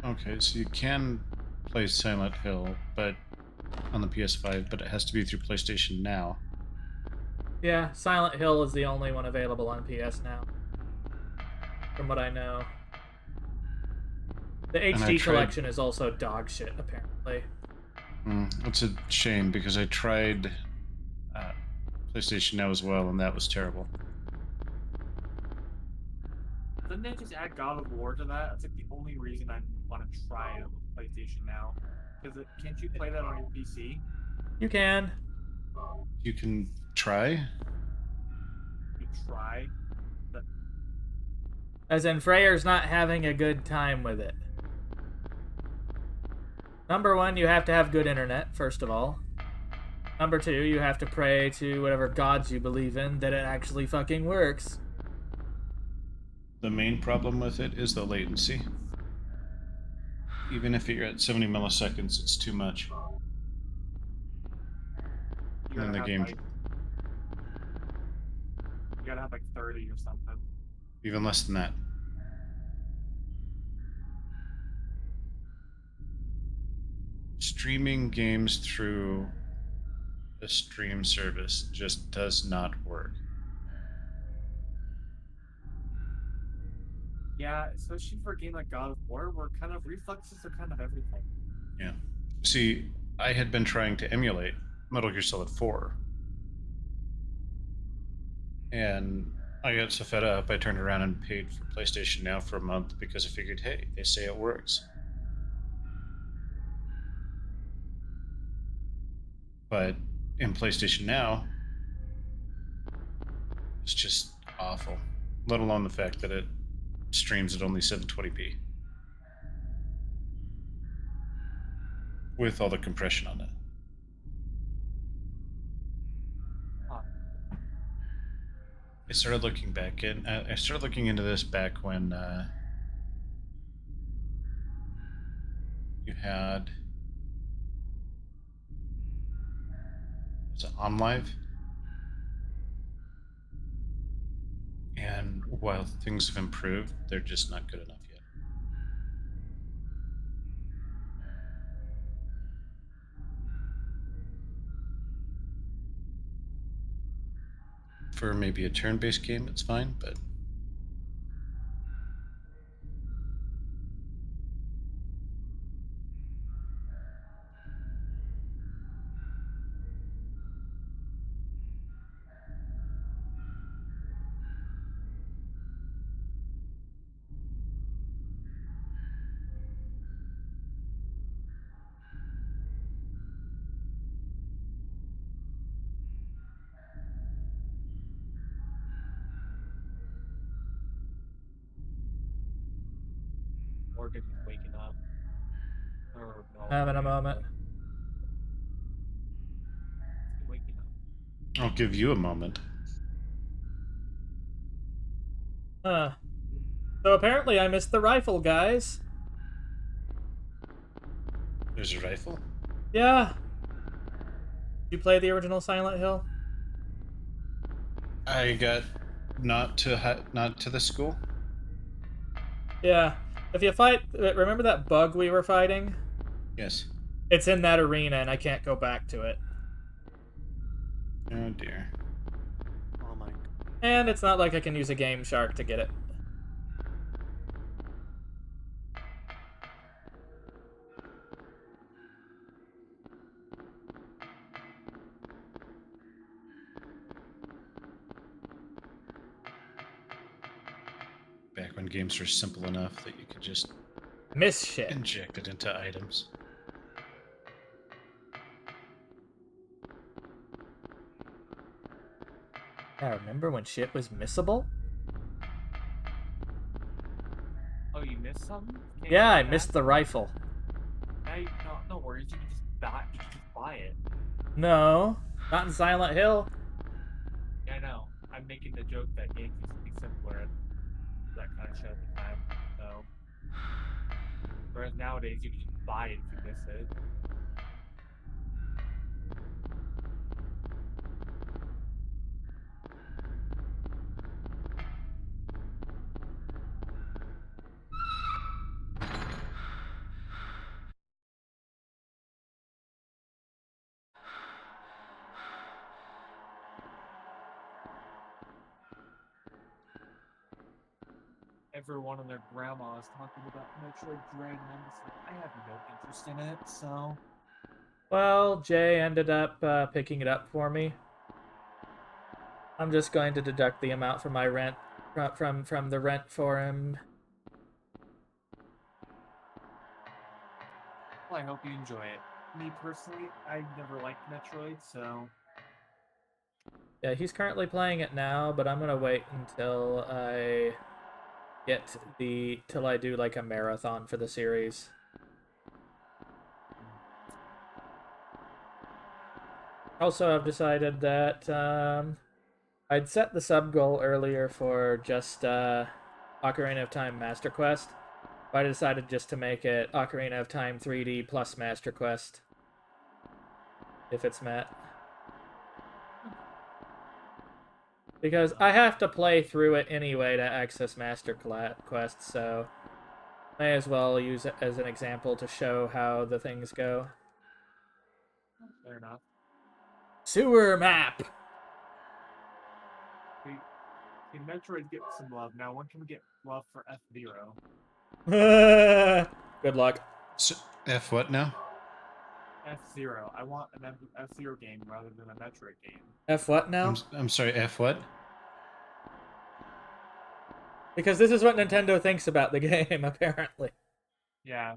Okay, so you can play Silent Hill, but on the PS5, but it has to be through PlayStation Now. Yeah, Silent Hill is the only one available on PS Now. From what I know. The HD collection is also dog shit, apparently. It's a shame because I tried PlayStation Now as well, and that was terrible. Didn't they just add God of War to that? That's like the only reason I want to try it with PlayStation Now. Because can't you play that on your PC? You can. You can try? You try. But As in, Freyr's not having a good time with it. Number one, you have to have good internet, first of all. Number two, you have to pray to whatever gods you believe in that it actually fucking works. The main problem with it is the latency. Even if you're at 70 milliseconds, it's too much. You And gotta the have game, like, you gotta have like 30 or something. even less than that. Streaming games through a stream service just does not work. Yeah, especially for a game like God of War, where kind of reflexes are kind of everything. Yeah. See, I had been trying to emulate Metal Gear Solid 4. And I got so fed up, I turned around and paid for PlayStation Now for a month because I figured, hey, they say it works. But in PlayStation Now, it's just awful. Let alone the fact that it streams at only 720p. With all the compression on it. Huh. I started looking into this back when you had, was it OnLive? And while things have improved, they're just not good enough yet. For maybe a turn-based game, it's fine, but Morgan is waking up. Or no. Having a moment. Waking up. I'll give you a moment. Huh. So apparently I missed the rifle, guys. There's a rifle? Yeah. Did you play the original Silent Hill? I got not to the school. Yeah. If you fight, remember that bug we were fighting? Yes. It's in that arena and I can't go back to it. Oh dear. Oh my. And it's not like I can use a Game Shark to get it. Back when games were simple enough that you could just Miss shit. inject it into items. I remember when shit was missable? Oh, you missed something? Can't Yeah, you I get missed that? the rifle. Hey, no worries. You can just buy. You can just buy it. No, not in Silent Hill. Yeah, I know. I'm making the joke that games used to be simpler and that kind of shit at the time. So, whereas nowadays you can just buy it if you miss it. Everyone and their grandma is talking about Metroid Dread, and I'm just like, I have no interest in it, so. Well, Jay ended up picking it up for me. I'm just going to deduct the amount from my rent, from the rent for him. Well, I hope you enjoy it. Me personally, I never liked Metroid, so. Yeah, he's currently playing it now, but I'm gonna wait until I get till I do like a marathon for the series. Also, I've decided that I'd set the sub goal earlier for just Ocarina of Time Master Quest, but I decided just to make it Ocarina of Time 3D plus Master Quest, if it's met. Because I have to play through it anyway to access Master Quest, so may as well use it as an example to show how the things go. Fair enough. Sewer map! See, Metroid gets some love. Now, when can we get love for F-Zero? Good luck. So, F what now? F-Zero. I want an F-Zero game rather than a Metroid game. F what now? I'm sorry, F what? Because this is what Nintendo thinks about the game, apparently. Yeah.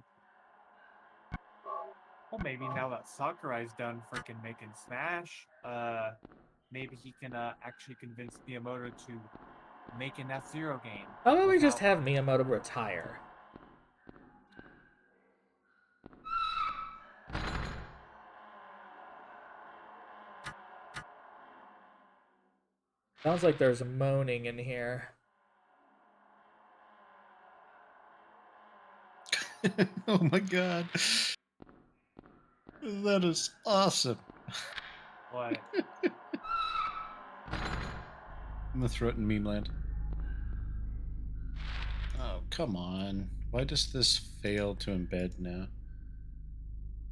Well, maybe now that Sakurai's done freaking making Smash, maybe he can actually convince Miyamoto to make an F-Zero game. How about we just have Miyamoto retire? Sounds like there's moaning in here. Oh my god. That is awesome. What? I'm gonna throw it in meme land. Oh, come on. Why does this fail to embed now?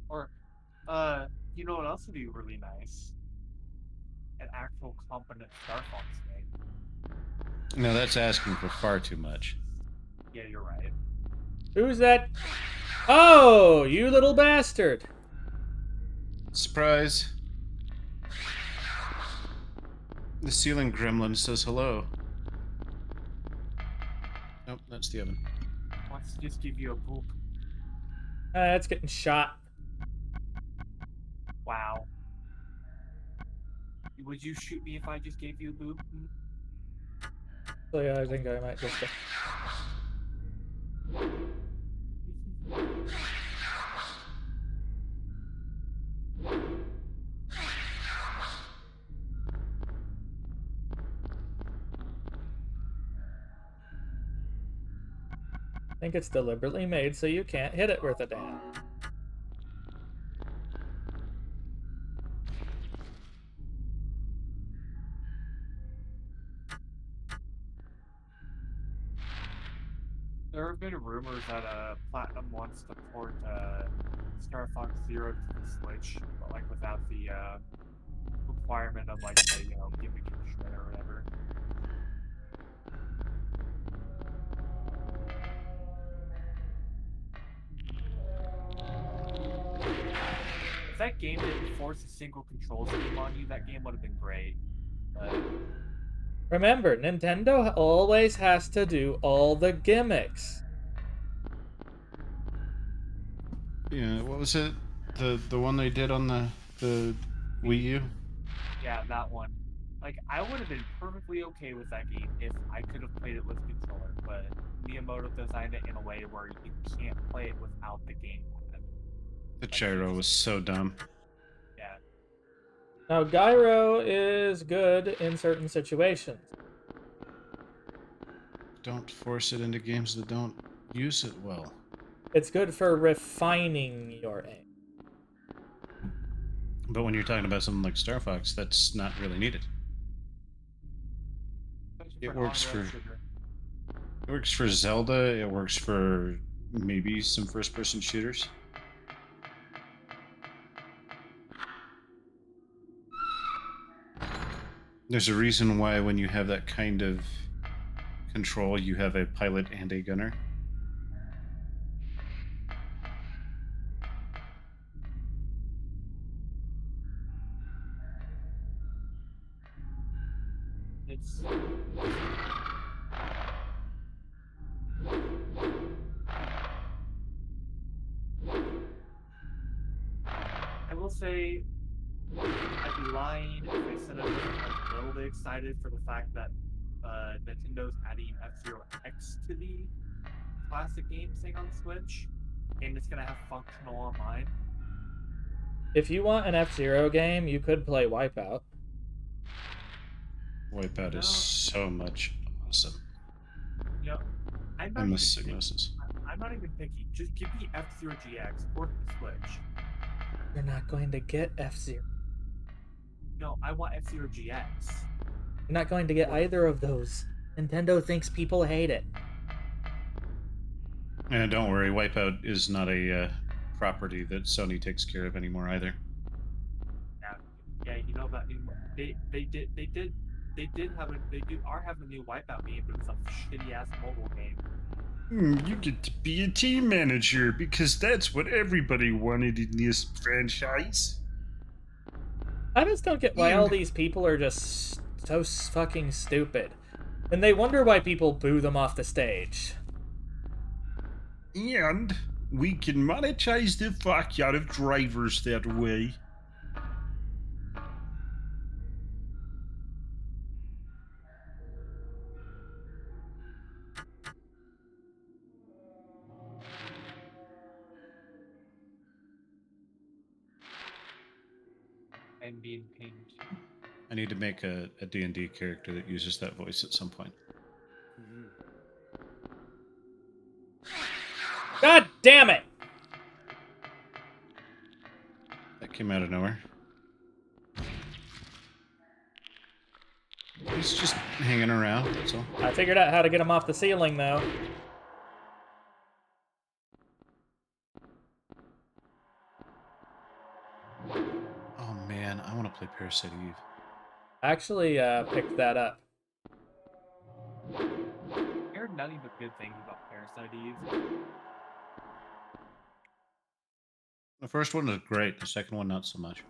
Or, you know what else would be really nice? An actual competent Star Fox game. No, that's asking for far too much. Yeah, you're right. Who's that? Oh, you little bastard! Surprise! The ceiling gremlin says hello. Nope, that's the oven. Wants to just give you a poop. It's getting shot. Wow. Would you shoot me if I just gave you a boop? So yeah, I think I might just... I think it's deliberately made so you can't hit it worth a damn. There have been rumors that Platinum wants to port Star Fox Zero to the Switch, but like without the requirement of like the gimmick instrument or whatever. If that game didn't force a single control scheme on you, that game would have been great. But Remember, Nintendo always has to do all the gimmicks. Yeah, what was it? The one they did on the Wii U? yeah, that one. Like, I would have been perfectly okay with that game if I could have played it with a controller, but Miyamoto designed it in a way where you can't play it without the game. The gyro was so dumb. Yeah. Now, gyro is good in certain situations. Don't force it into games that don't use it well. It's good for refining your aim. But when you're talking about something like Star Fox, that's not really needed. Especially It for works on-rail for shooter. it works for Zelda. It works for maybe some first-person shooters. There's a reason why when you have that kind of control, you have a pilot and a gunner. It's I will say I'd be lying if I said I wasn't a little bit excited for the fact that Nintendo's adding F-Zero X to the classic games thing on Switch, and it's gonna have functional online. If you want an F-Zero game, you could play Wipeout. Wipeout No. is so much awesome. You know, I'm not I even miss picky. Psygnosis. I'm not even picky. Just give me F-Zero GX or the Switch. You're not going to get F-Zero. No, I want F-Zero GX. You're not going to get Or- either of those. Nintendo thinks people hate it. And don't worry, Wipeout is not a property that Sony takes care of anymore either. Yeah, you know that they are having a new Wipeout game, but it's a shitty ass mobile game. You get to be a team manager because that's what everybody wanted in this franchise. I just don't get why all And- these people are just so fucking stupid. And they wonder why people boo them off the stage. And we can monetize the fuck out of drivers that way. And being pinged. I need to make a D&D character that uses that voice at some point. God damn it! That came out of nowhere. He's just hanging around, that's all. I figured out how to get him off the ceiling, though. Oh man, I want to play Parasite Eve. I actually picked that up. I heard nothing but good things about Parasite Eve. The first one was great, the second one not so much.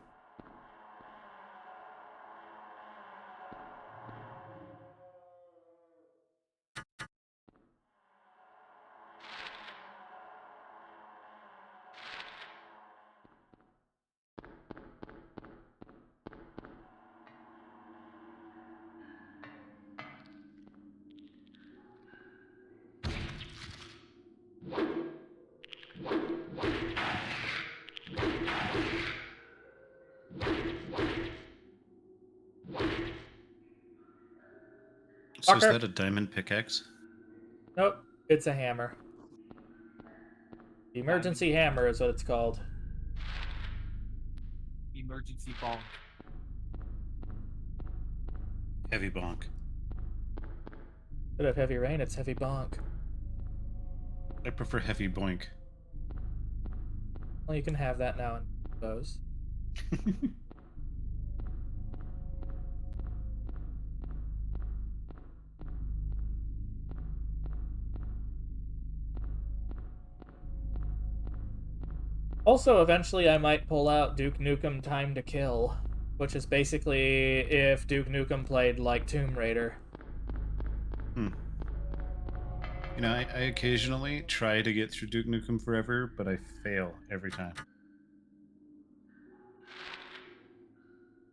So is Fucker. that a diamond pickaxe? Nope, it's a hammer. The emergency hammer is what it's called. Emergency bonk. Heavy bonk. Instead of heavy rain, it's heavy bonk. I prefer heavy boink. Well, you can have that now and those. Also, eventually I might pull out Duke Nukem Time to Kill, which is basically if Duke Nukem played like Tomb Raider. You know, I occasionally try to get through Duke Nukem Forever, but I fail every time.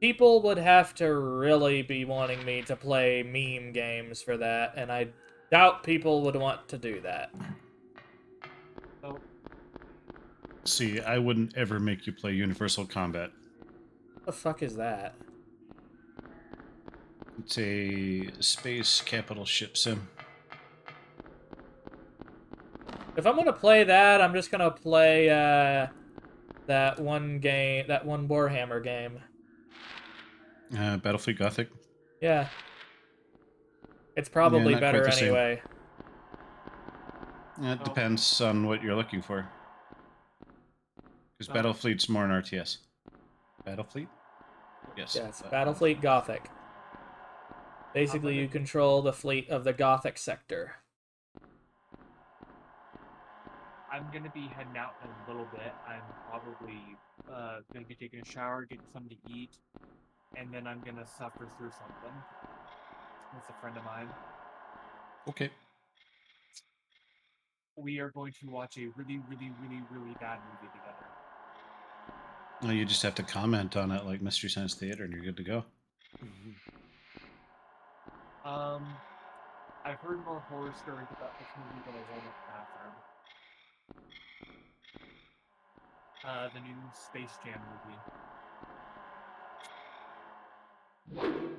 People would have to really be wanting me to play meme games for that, and I doubt people would want to do that. So, See, I wouldn't ever make you play Universal Combat. What the fuck is that? It's a space capital ship sim. If I'm gonna play that, I'm just gonna play that one game, that one Warhammer game. Battlefleet Gothic. Yeah. It's probably not quite better the same. anyway. It depends on what you're looking for. Because Battlefleet's more an RTS. Battlefleet? Yes. Yeah, it's Battlefleet Gothic. Basically, you control the fleet of the Gothic sector. I'm gonna be heading out in a little bit. I'm probably gonna be taking a shower, getting something to eat, and then I'm gonna suffer through something. With a friend of mine. Okay. We are going to watch a really, really, really, really bad movie together. Well, you just have to comment on it like Mystery Science Theater and you're good to go. I've heard more horror stories about this movie than a woman's bathroom. The new Space Jam movie.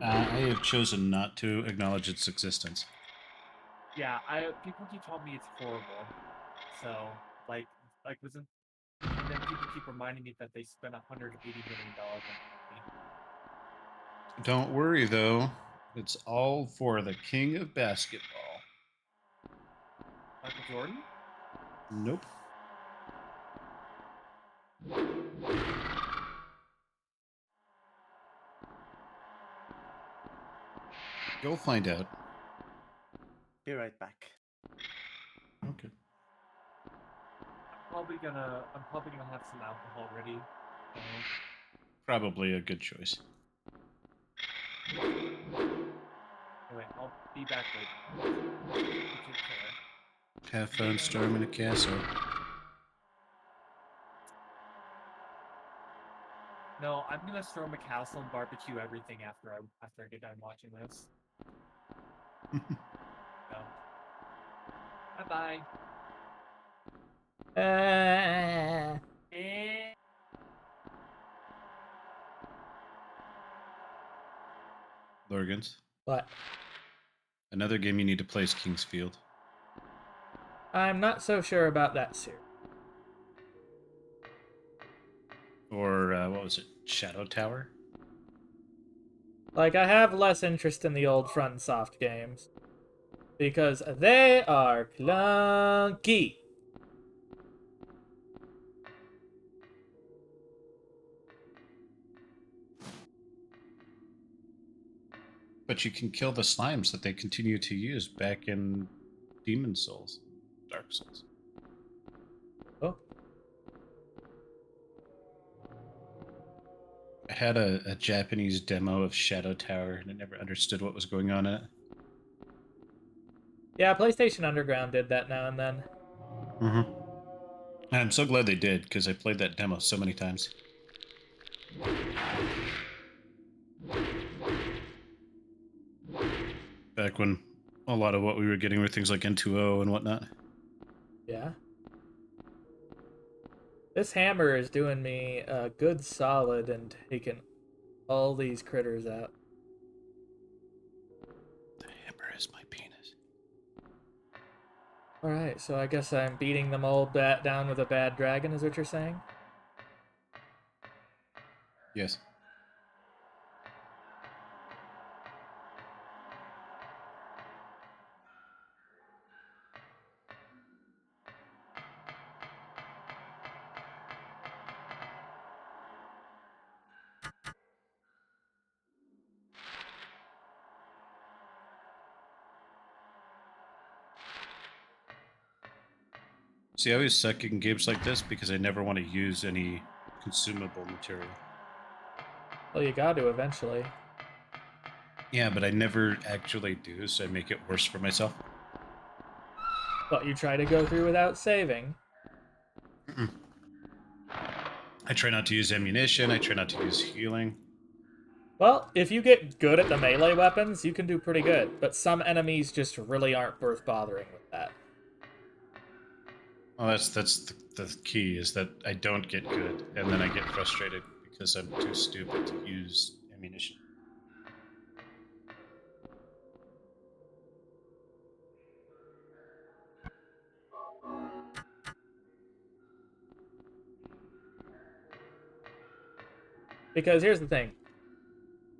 I have chosen not to acknowledge its existence. Yeah, people keep telling me it's horrible. So, like wasn't. And then people keep reminding me that they spent $180 million on the movie. Don't worry, though. It's all for the king of basketball. Michael Jordan? Nope. You'll find out. Be right back. Okay. I'm probably gonna have some alcohol ready. So. Probably a good choice. Anyway, I'll be back later. You take care. Have fun storming a castle. No, I'm gonna storm a castle and barbecue everything after I get done watching this. So. Bye bye. Lorgans. What? Another game you need to play is Kingsfield. I'm not so sure about that series. Or, what was it? Shadow Tower? Like, I have less interest in the old FromSoft games. Because they are clunky. But you can kill the slimes that they continue to use back in Demon Souls, Dark Souls. Oh. I had a Japanese demo of Shadow Tower, and I never understood what was going on in it. Yeah, PlayStation Underground did that now and then. Mm-hmm. And I'm so glad they did, because I played that demo so many times. Back when a lot of what we were getting were things like N2O and whatnot. Yeah. This hammer is doing me a good solid and taking all these critters out. The hammer is my penis. Alright, so I guess I'm beating them all down with a bad dragon, is what you're saying? Yes. See, I always suck in games like this because I never want to use any consumable material. Well, you got to eventually. Yeah, but I never actually do, so I make it worse for myself. But you try to go through without saving. Mm-mm. I try not to use ammunition, I try not to use healing. Well, if you get good at the melee weapons, you can do pretty good. But some enemies just really aren't worth bothering with that. Well, that's the key, is that I don't get good, and then I get frustrated because I'm too stupid to use ammunition. Because here's the thing.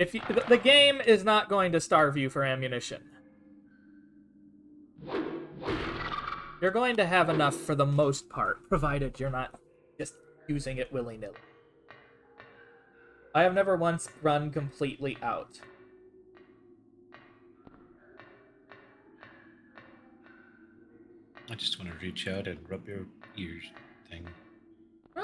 If the game is not going to starve you for ammunition. You're going to have enough for the most part, provided you're not just using it willy-nilly. I have never once run completely out. I just want to reach out and rub your ears thing. Ah.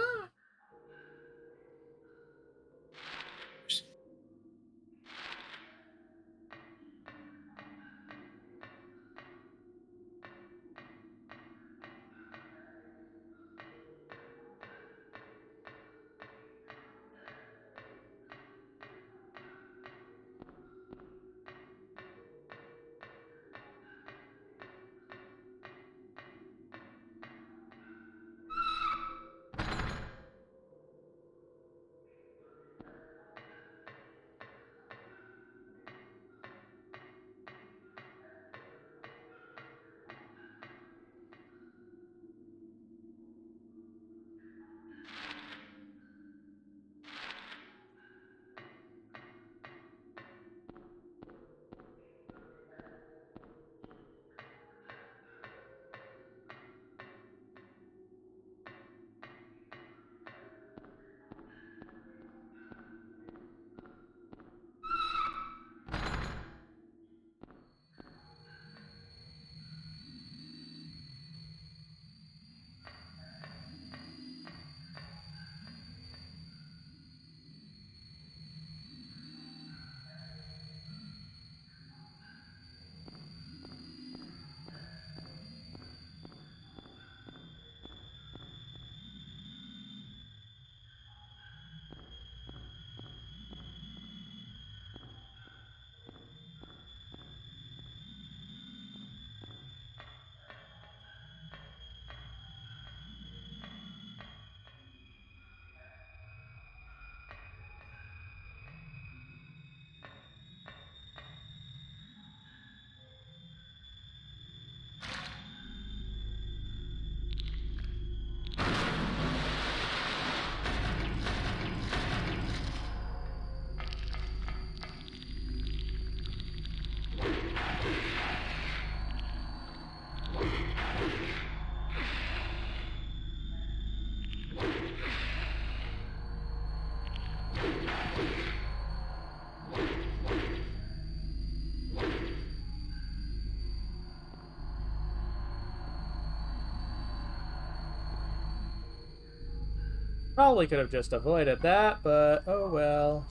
Probably could have just avoided that, but oh well.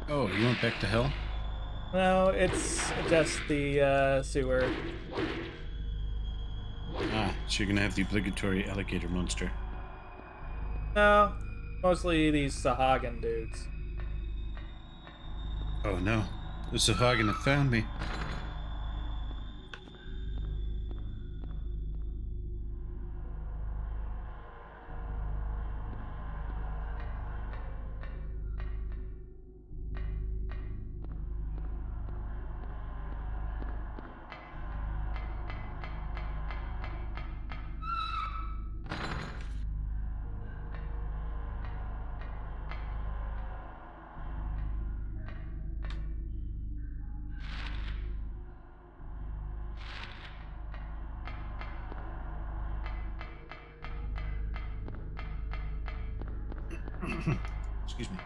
Oh, you went back to hell? No, it's just the sewer. Ah, so you're gonna have the obligatory alligator monster. No, mostly these Sahagin dudes. Oh no, the Sahagin have found me. Excuse me.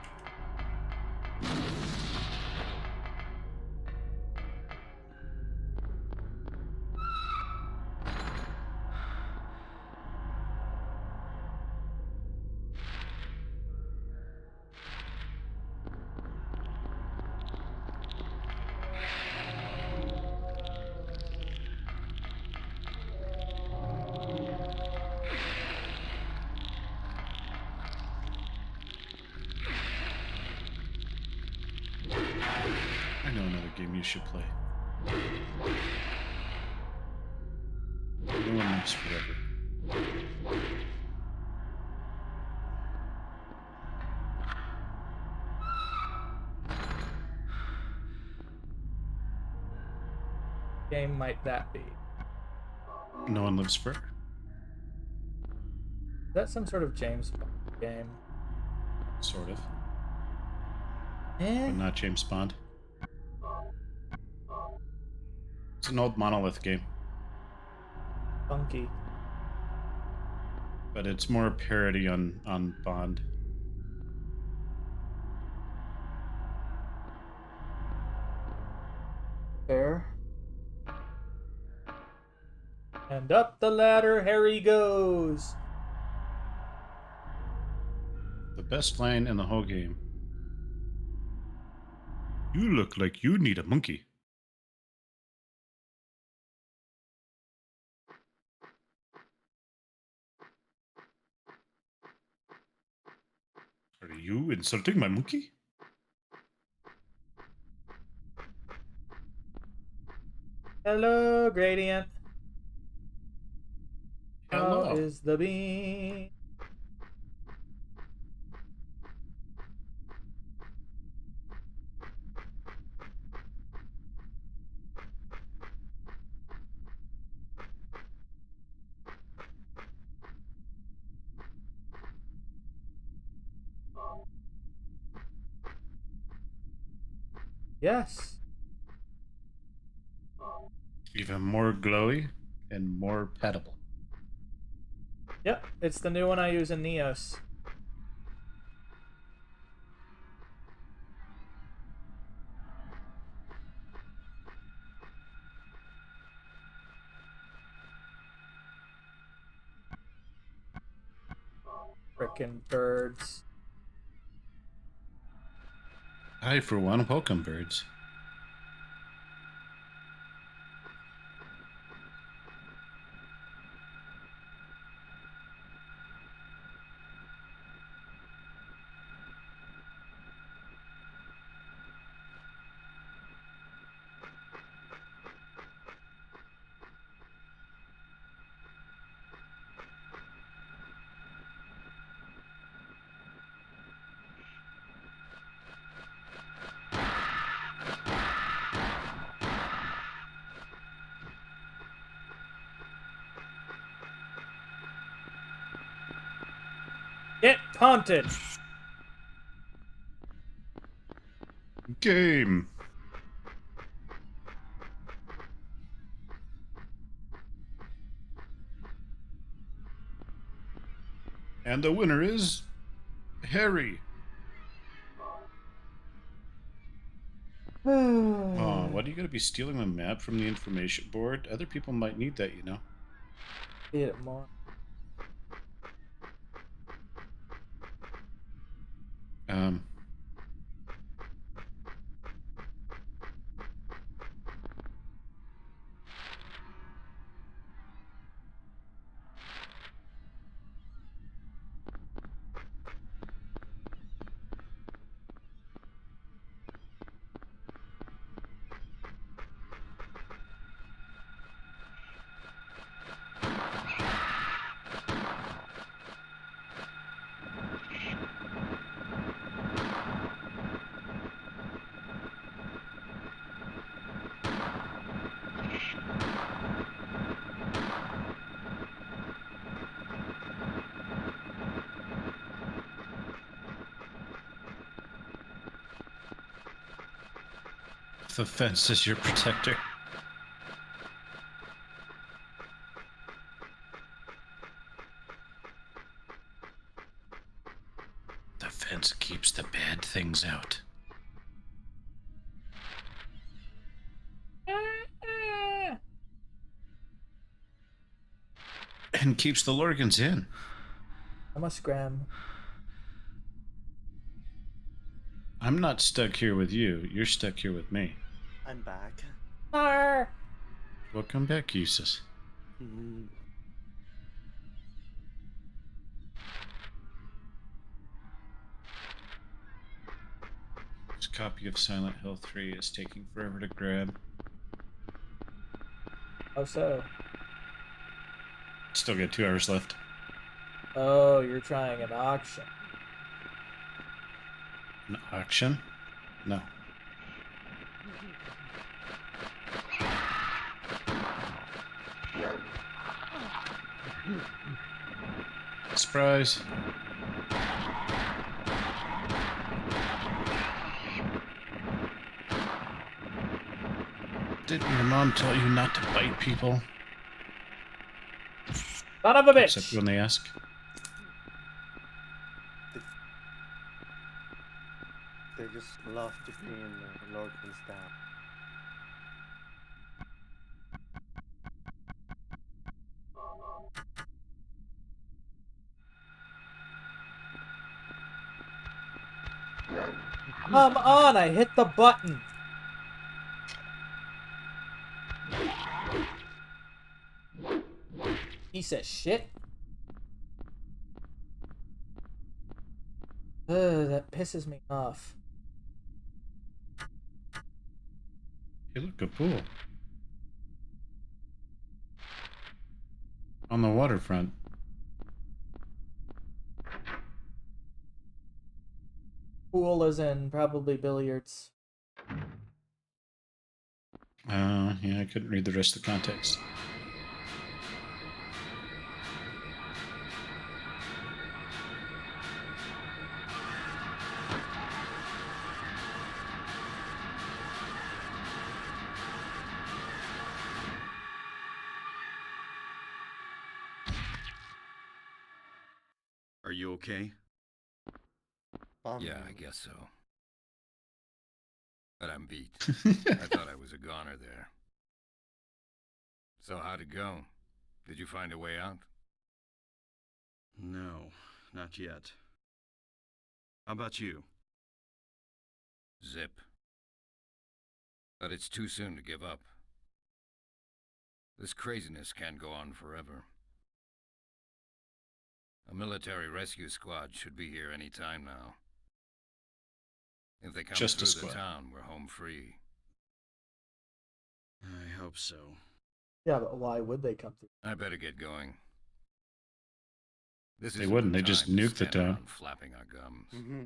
I know another game you should play. No one lives forever. Game might that be? No one lives forever. Is that some sort of James Bond game? Sort of. Eh? But not James Bond. It's an old Monolith game. Funky. But it's more a parody on Bond. Fair. And up the ladder Harry goes. The best line in the whole game. You look like you need a monkey. Are you insulting my monkey? Hello, Gradient. How Hello. is the bean? Yes. Even more glowy and more petable. Yep, it's the new one I use in Neos. Frickin' birds. I, for one, welcome birds. Get haunted! Game. And the winner is Harry. Oh why do you gotta be stealing the map from the information board? Other people might need that, you know. Need it more. Um, the fence is your protector. The fence keeps the bad things out. And keeps the Lorgans in. I must scram. I'm not stuck here with you. You're stuck here with me. I'm back. Arr! Welcome back, Eustace. Mhm. This copy of Silent Hill 3 is taking forever to grab. Oh, so. Still got 2 hours left. Oh, you're trying an auction. An auction? No. Surprise. Didn't your mom tell you not to bite people? Son of a bitch! Except when they ask. They just love to pin Lordkins down. Come on, I hit the button. Piece of shit. Ugh, that pisses me off. Hey, look, a pool. On the waterfront. Pool as in probably billiards. Yeah, I couldn't read the rest of the context. Are you okay? Yeah, I guess so. But I'm beat. I thought I was a goner there. So how'd it go? Did you find a way out? No, not yet. How about you? Zip. But it's too soon to give up. This craziness can't go on forever. A military rescue squad should be here any time now. If they come Just a through squad. the town, we're home free. I hope so. Yeah, but why would they come through? I better get going. This They isn't wouldn't, the they just time to nuke the stand town. around flapping our gums. Mm-hmm.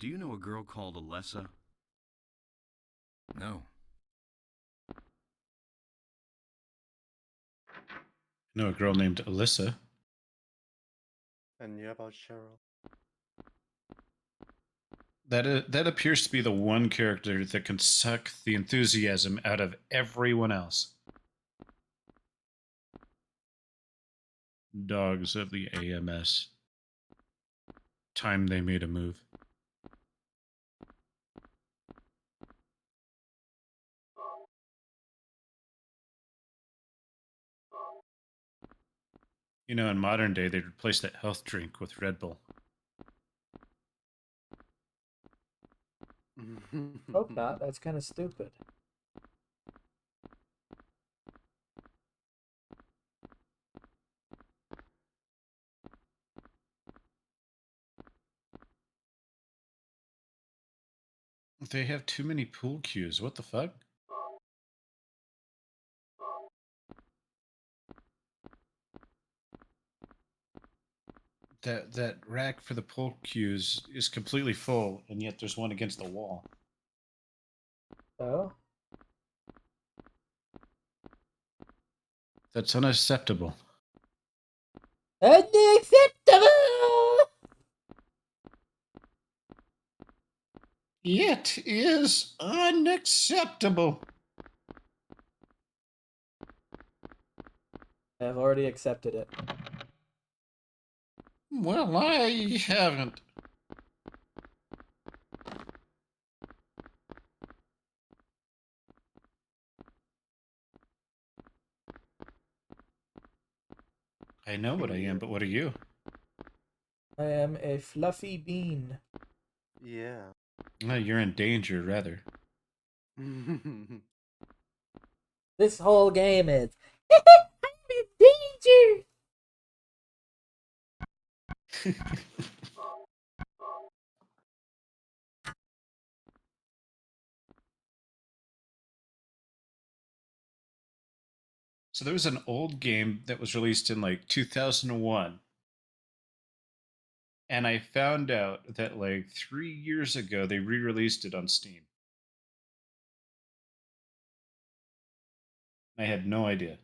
Do you know a girl called Alessa? No. I know a girl named Alyssa. And you about Cheryl? That appears to be the one character that can suck the enthusiasm out of everyone else. Dogs of the AMS. Time they made a move. You know, in modern day, they'd replace that health drink with Red Bull. Hope not. That's kind of stupid. They have too many pool cues. What the fuck? That rack for the pool cues is completely full, and yet there's one against the wall. Oh? That's unacceptable. Unacceptable! It is unacceptable. I've already accepted it. Well, I haven't. I know what I am, but what are you? I am a fluffy bean. Yeah. You're in danger, rather. This whole game is. I'm in danger! So there was an old game that was released in like 2001. And I found out that like 3 years ago they re-released it on Steam. I had no idea.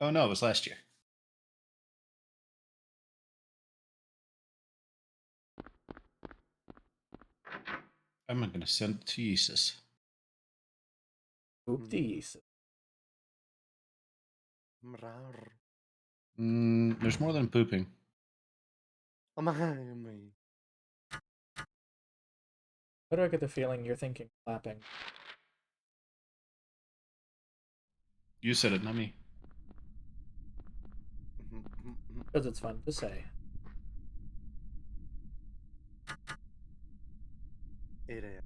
Oh no, it was last year. I'm not gonna send it to Jesus. Oopties. There's more than pooping. Why do I get the feeling you're thinking clapping? You said it, not me. Because it's fun to say. It is.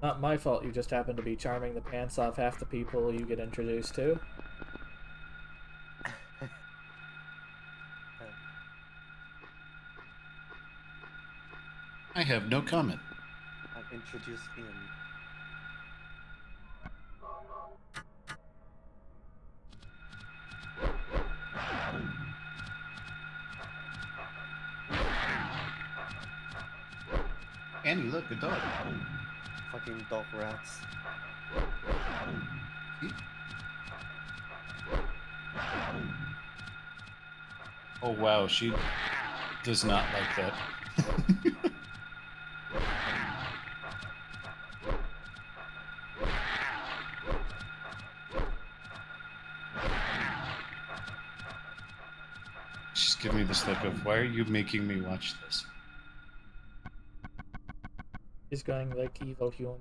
Not my fault you just happen to be charming the pants off half the people you get introduced to. I have no comment. I'll introduce Ian. Annie, look, a dog. Fucking dog rats. Oh wow, she does not like that. She's giving me this look of, why are you making me watch this? He's going like evil human.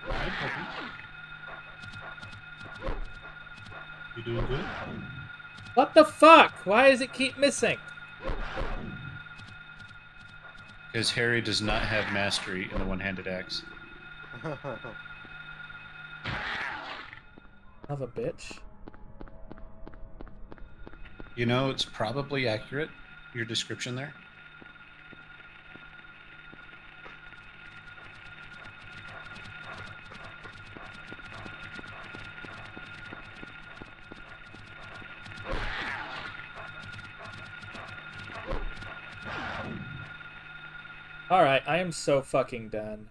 Hi, puppy. You doing good? What the fuck? Why does it keep missing? Because Harry does not have mastery in the one-handed axe. Of a bitch. You know, it's probably accurate, your description there. Alright, I am so fucking done.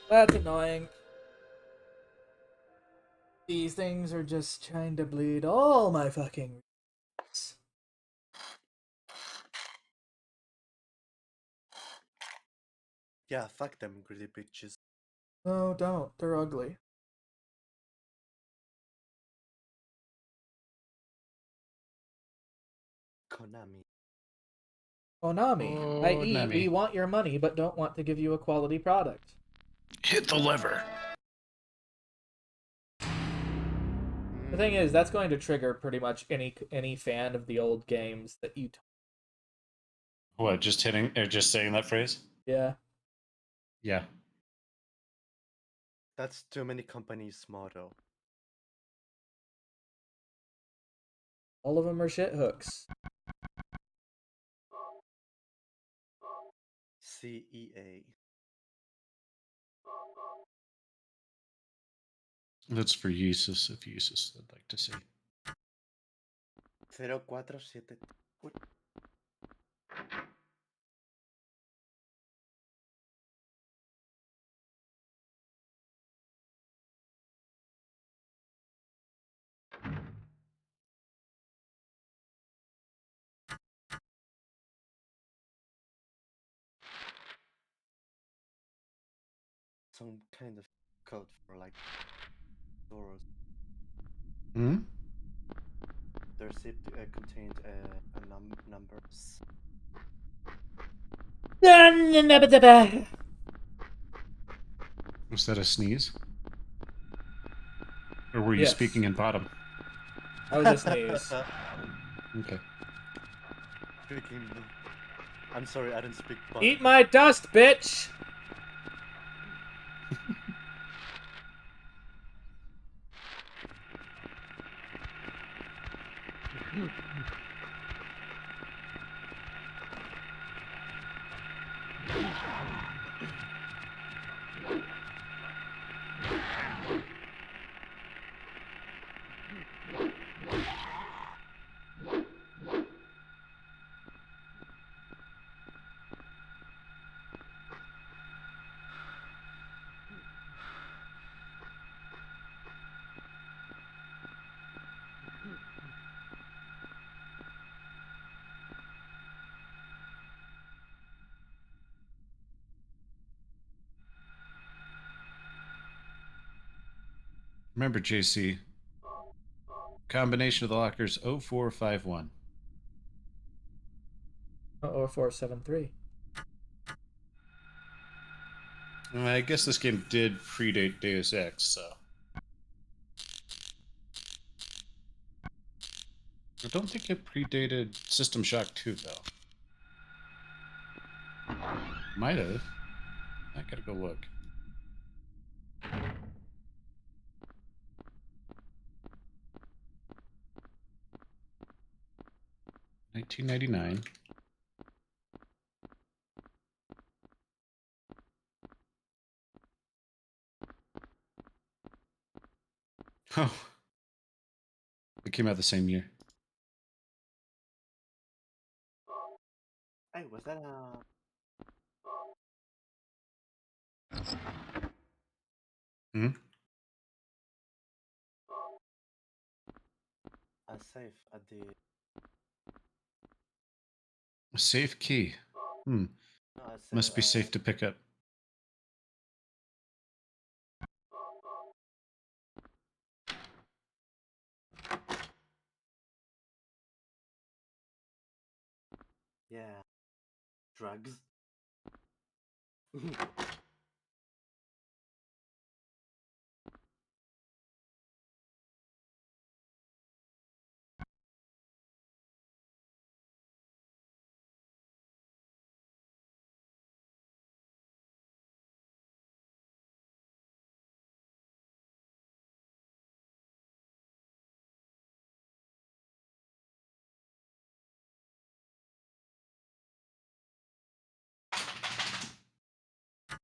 That's annoying. These things are just trying to bleed all my fucking... Yeah, fuck them greedy bitches. No, don't. They're ugly. Konami. Konami, i.e., Konami. we want your money but don't want to give you a quality product. Hit the lever. The thing is, that's going to trigger pretty much any fan of the old games that you. What? Just hitting or just saying that phrase? Yeah. Yeah. That's too many companies' motto. All of them are shit hooks. CEA. That's for uses, if uses I'd like to see. 047. Uy, some kind of code for like doors. Hmm? Their zip contained numbers. Was that a sneeze? Or were you Yes. speaking in bottom? That was a sneeze. Okay. Speaking. I'm sorry, I didn't speak. Eat my dust, bitch! Remember, JC. Combination of the lockers 0451. 0473. I guess this game did predate Deus Ex, so. I don't think it predated System Shock 2, though. Might have. I gotta go look. $19.99. Oh. It came out the same year. Hey, was that Hmm? a safe at the? A safe key. Hmm. No, I said, Must be safe to pick up. yeah, drugs.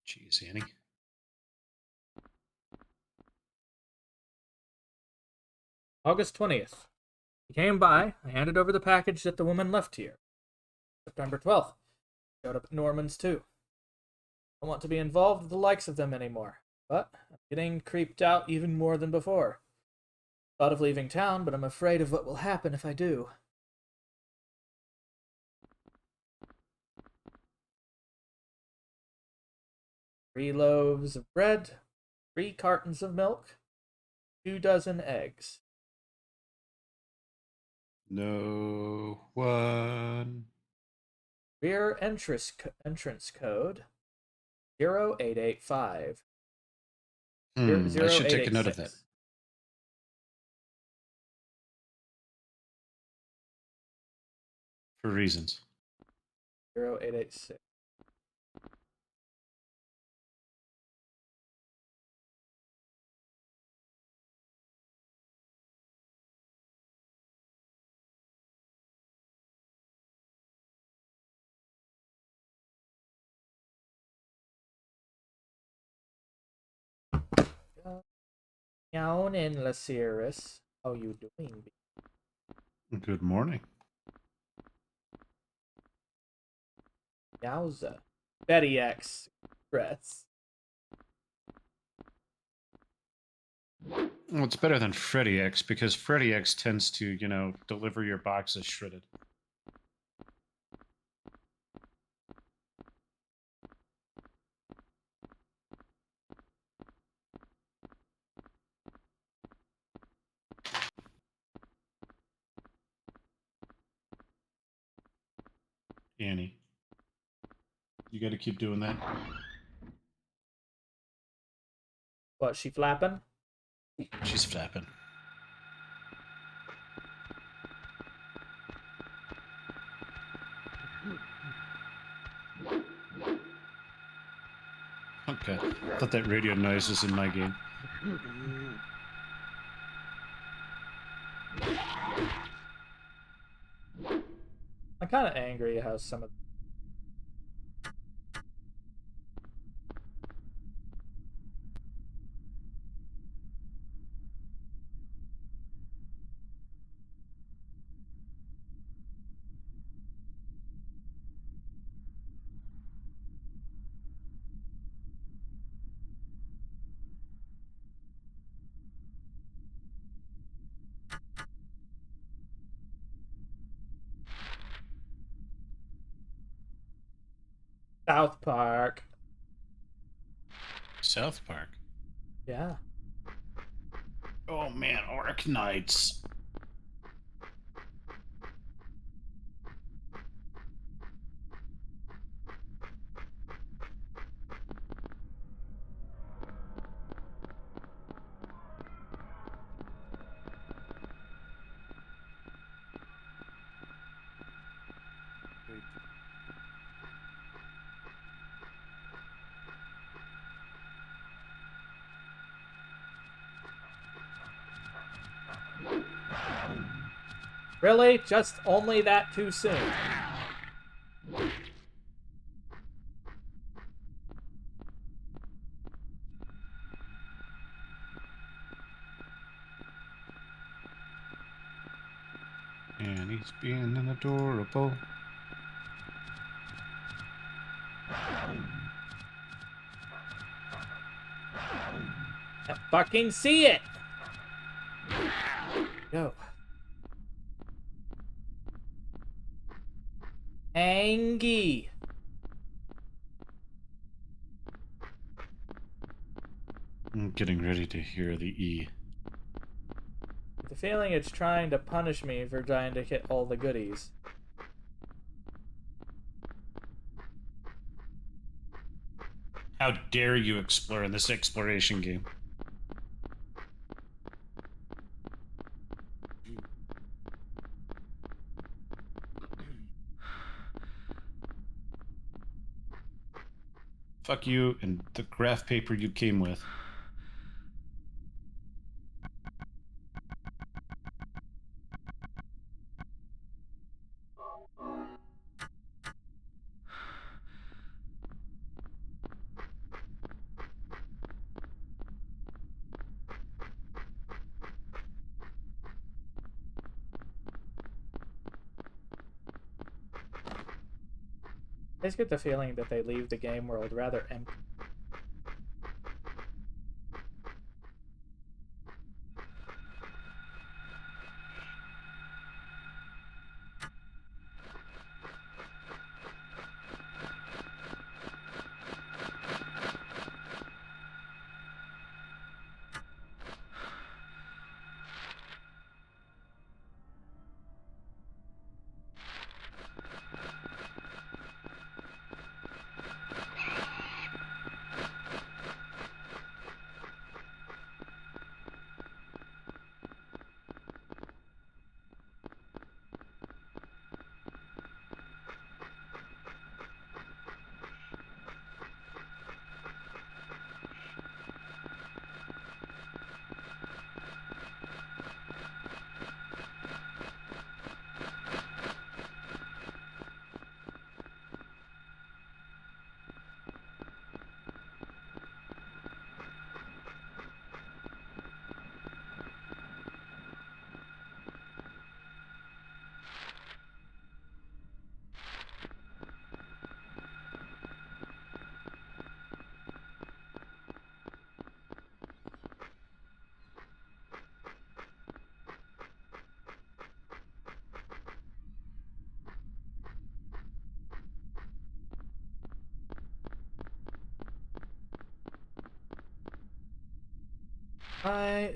Jeez, Annie. August 20th. He came by. I handed over the package that the woman left here. September 12th. Showed up at Norman's too. I don't want to be involved with the likes of them anymore, but I'm getting creeped out even more than before. Thought of leaving town, but I'm afraid of what will happen if I do. 3 loaves of bread, 3 cartons of milk, 2 dozen eggs. No one. Rear entrance code 0885. I should take a note of that 0886. for reasons. 0886. Down in Laceris. How you doing? Good morning. Yowza. Betty X. Express. Well, it's better than Freddy X because Freddy X tends to, deliver your boxes shredded. Annie, you got to keep doing that. What, she flapping? She's flapping. Okay. I thought that radio noise was in my game. I'm kind of angry how some of South Park. South Park. Yeah. Oh man, Orc Knights. Really? Just only that too soon? And he's being an adorable. I fucking see it! Go. Angie. I'm getting ready to hear the E. The feeling it's trying to punish me for trying to hit all the goodies. How dare you explore in this exploration game? Fuck you and the graph paper you came with. I just get the feeling that they leave the game world rather empty. I...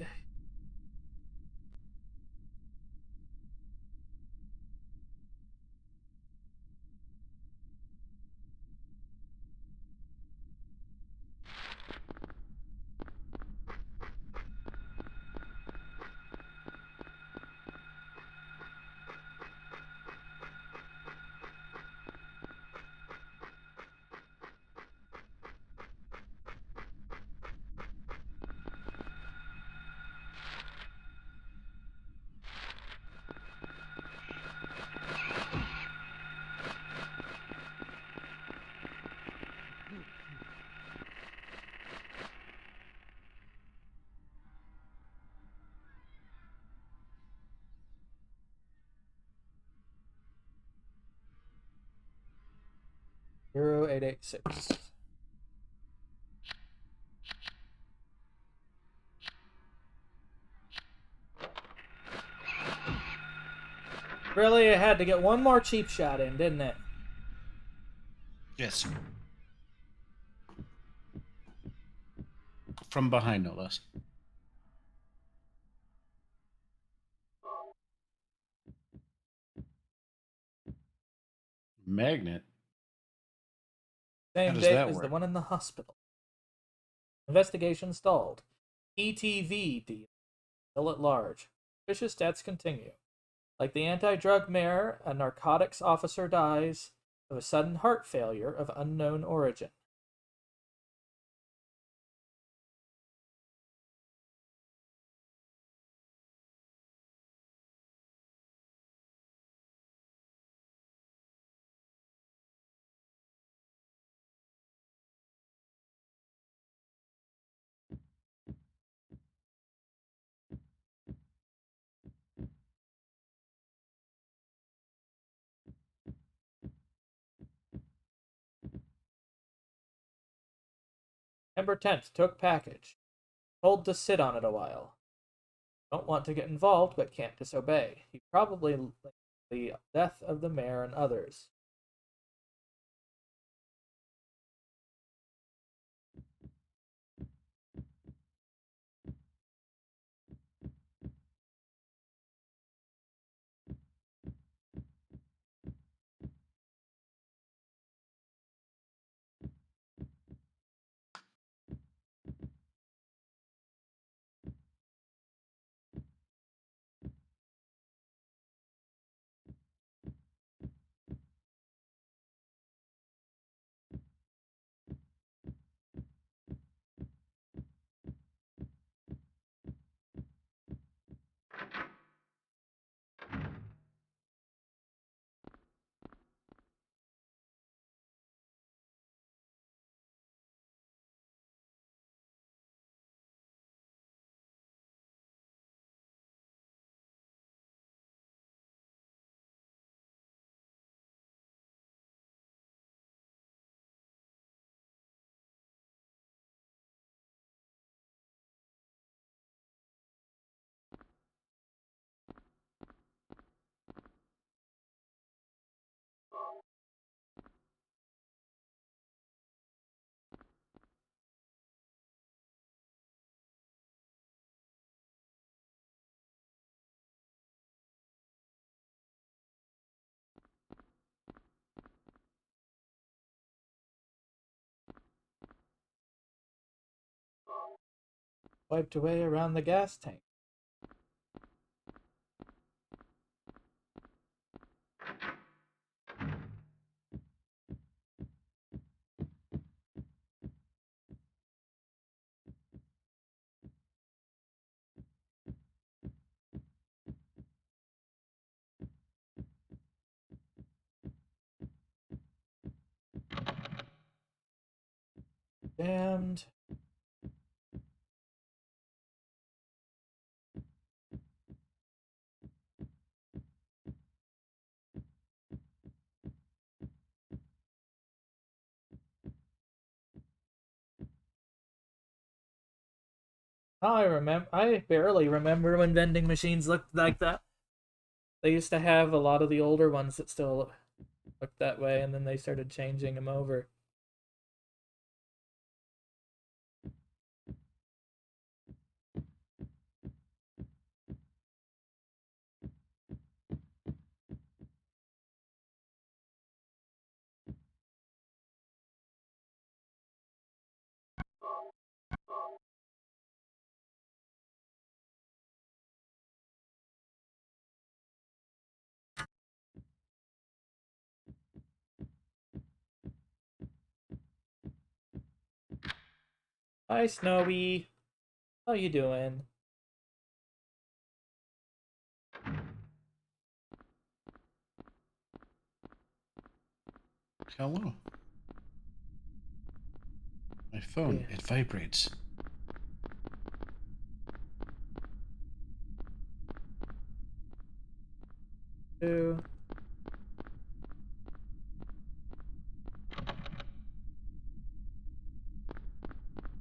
Euro 886. Really, it had to get one more cheap shot in, didn't it? Yes. From behind, no less. Magnet? How Same does date that as the work? one in the hospital. Investigation stalled. ETV deal still at large. Vicious deaths continue. Like the anti-drug mayor, a narcotics officer dies of a sudden heart failure of unknown origin. September 10th, took package. Told to sit on it a while. Don't want to get involved, but can't disobey. He probably linked the death of the mayor and others. Wiped away around the gas tank. Damned. I barely remember when vending machines looked like that. They used to have a lot of the older ones that still looked that way, and then they started changing them over. Hi, Snowy. How you doing? Hello. My phone, Yeah. it vibrates. Two.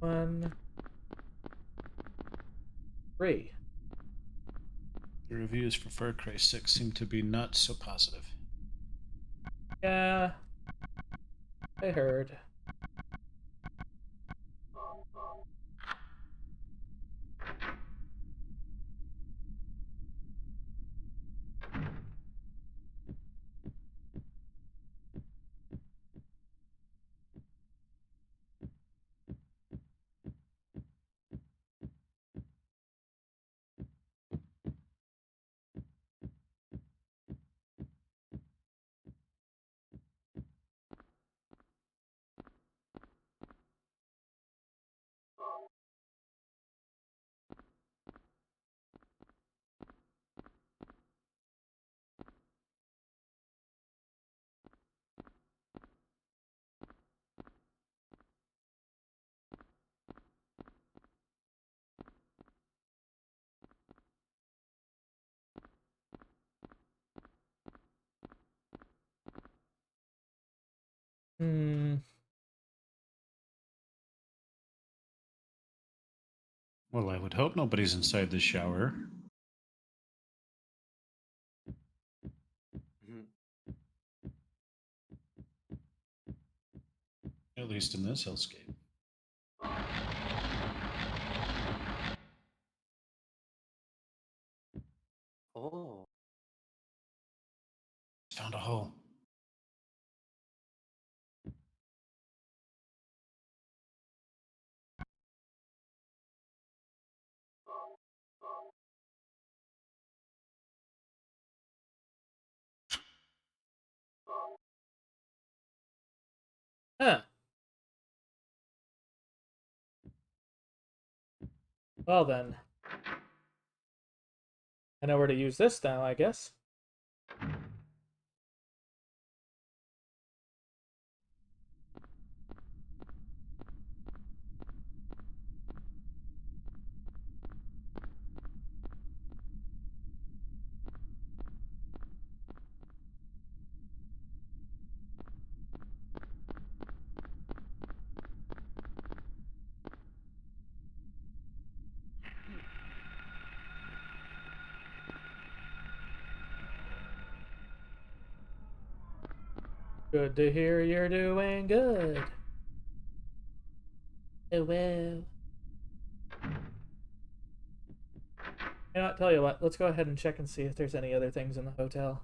One. Three. The reviews for Far Cry 6 seem to be not so positive. Yeah. I heard. Hmm. Well, I would hope nobody's inside the shower. Mhm. At least in this hellscape. Oh. Found a hole. Huh. Well then. I know where to use this now, I guess. Good to hear you're doing good. Oh, well. You know what, tell you what, let's go ahead and check and see if there's any other things in the hotel.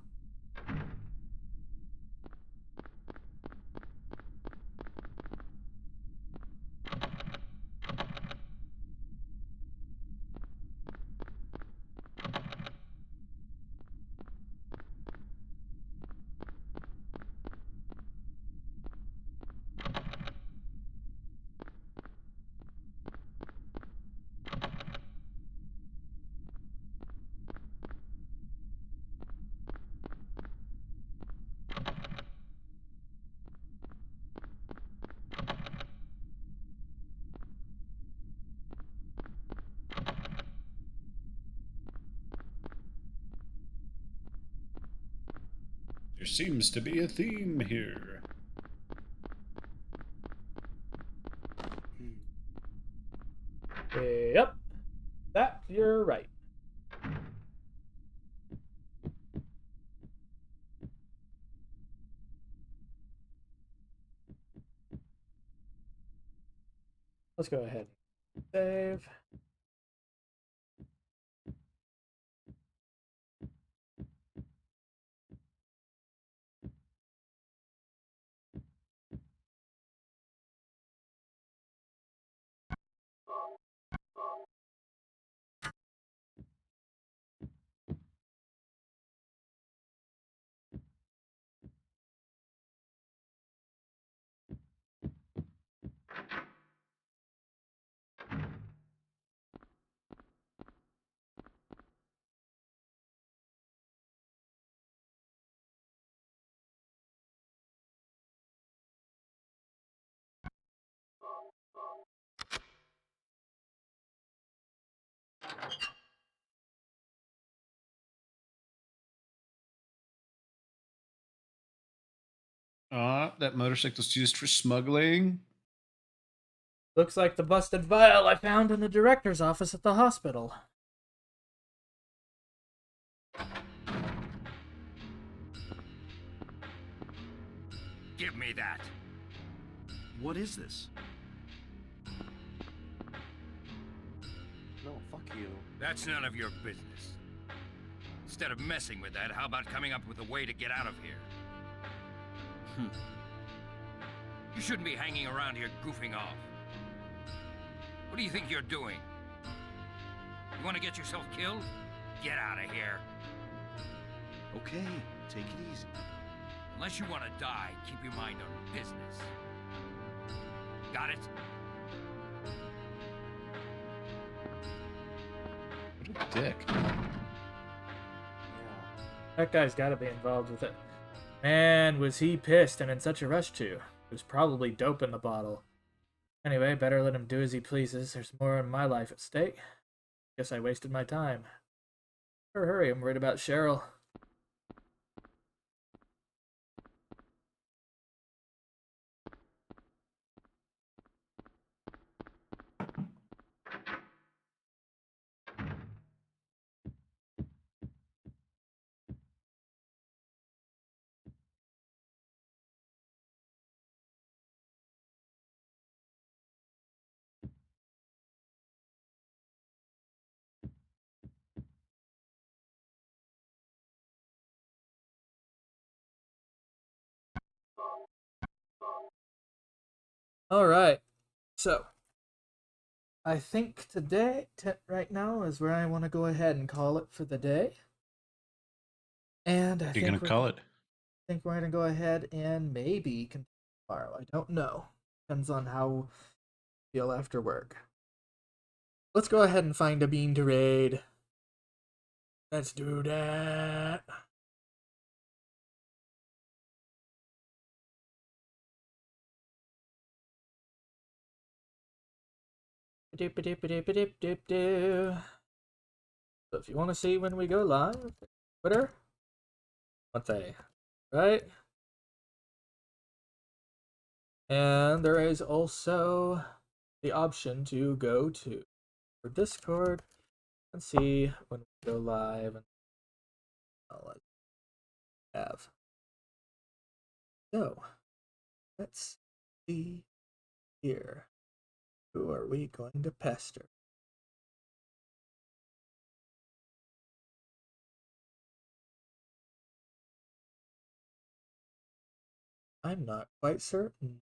There seems to be a theme here. Yep. That, you're right. Let's go ahead and save. That motorcycle's used for smuggling. Looks like the busted vial I found in the director's office at the hospital. Give me that. What is this? No, fuck you. That's none of your business. Instead of messing with that, how about coming up with a way to get out of here? You shouldn't be hanging around here goofing off. What do you think you're doing? You want to get yourself killed? Get out of here. Okay, take it easy. Unless you want to die, keep your mind on business. Got it? What a dick. Yeah. That guy's gotta be involved with it. Man, was he pissed and in such a rush too. It was probably dope in the bottle. Anyway, better let him do as he pleases. There's more in my life at stake. Guess I wasted my time. Better hurry, I'm worried about Cheryl. Alright, so I think today, right now, is where I want to go ahead and call it for the day. And I You're gonna call it? think we're gonna go ahead and maybe continue tomorrow. I don't know. Depends on how I feel after work. Let's go ahead and find a bean to raid. Let's do that. So if you want to see when we go live, Twitter, what they, right? And there is also the option to go to our Discord and see when we go live. And all I have. So let's see here. Who are we going to pester? I'm not quite certain.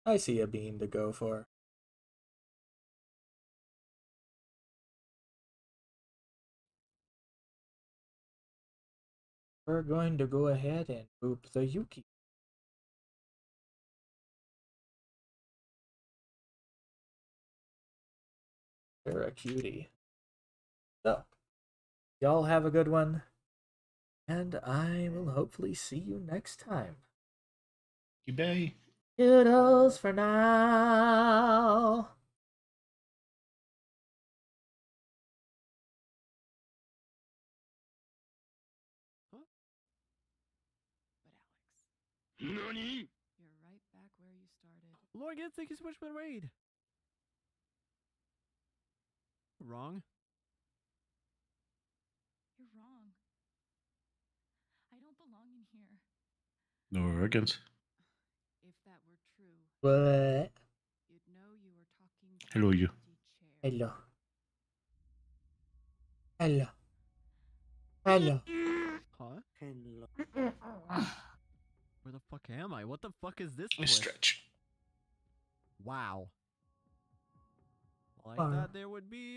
I see a bean to go for. We're going to go ahead and boop the Yuki. They're a cutie. So, y'all have a good one. And I will hopefully see you next time. You bay. Toodles for now. NANI?! You're right back where you started. Lord, I think you switched my raid. Wrong. You're wrong. I don't belong in here. No Oregons. If that were true, What? you'd know you were talking to Hello, an you. empty chair. Hello. Hello. Hello. Huh? Hello. Where the fuck am I? What the fuck is this I twist? stretch. Wow. Well, I Wow. thought there would be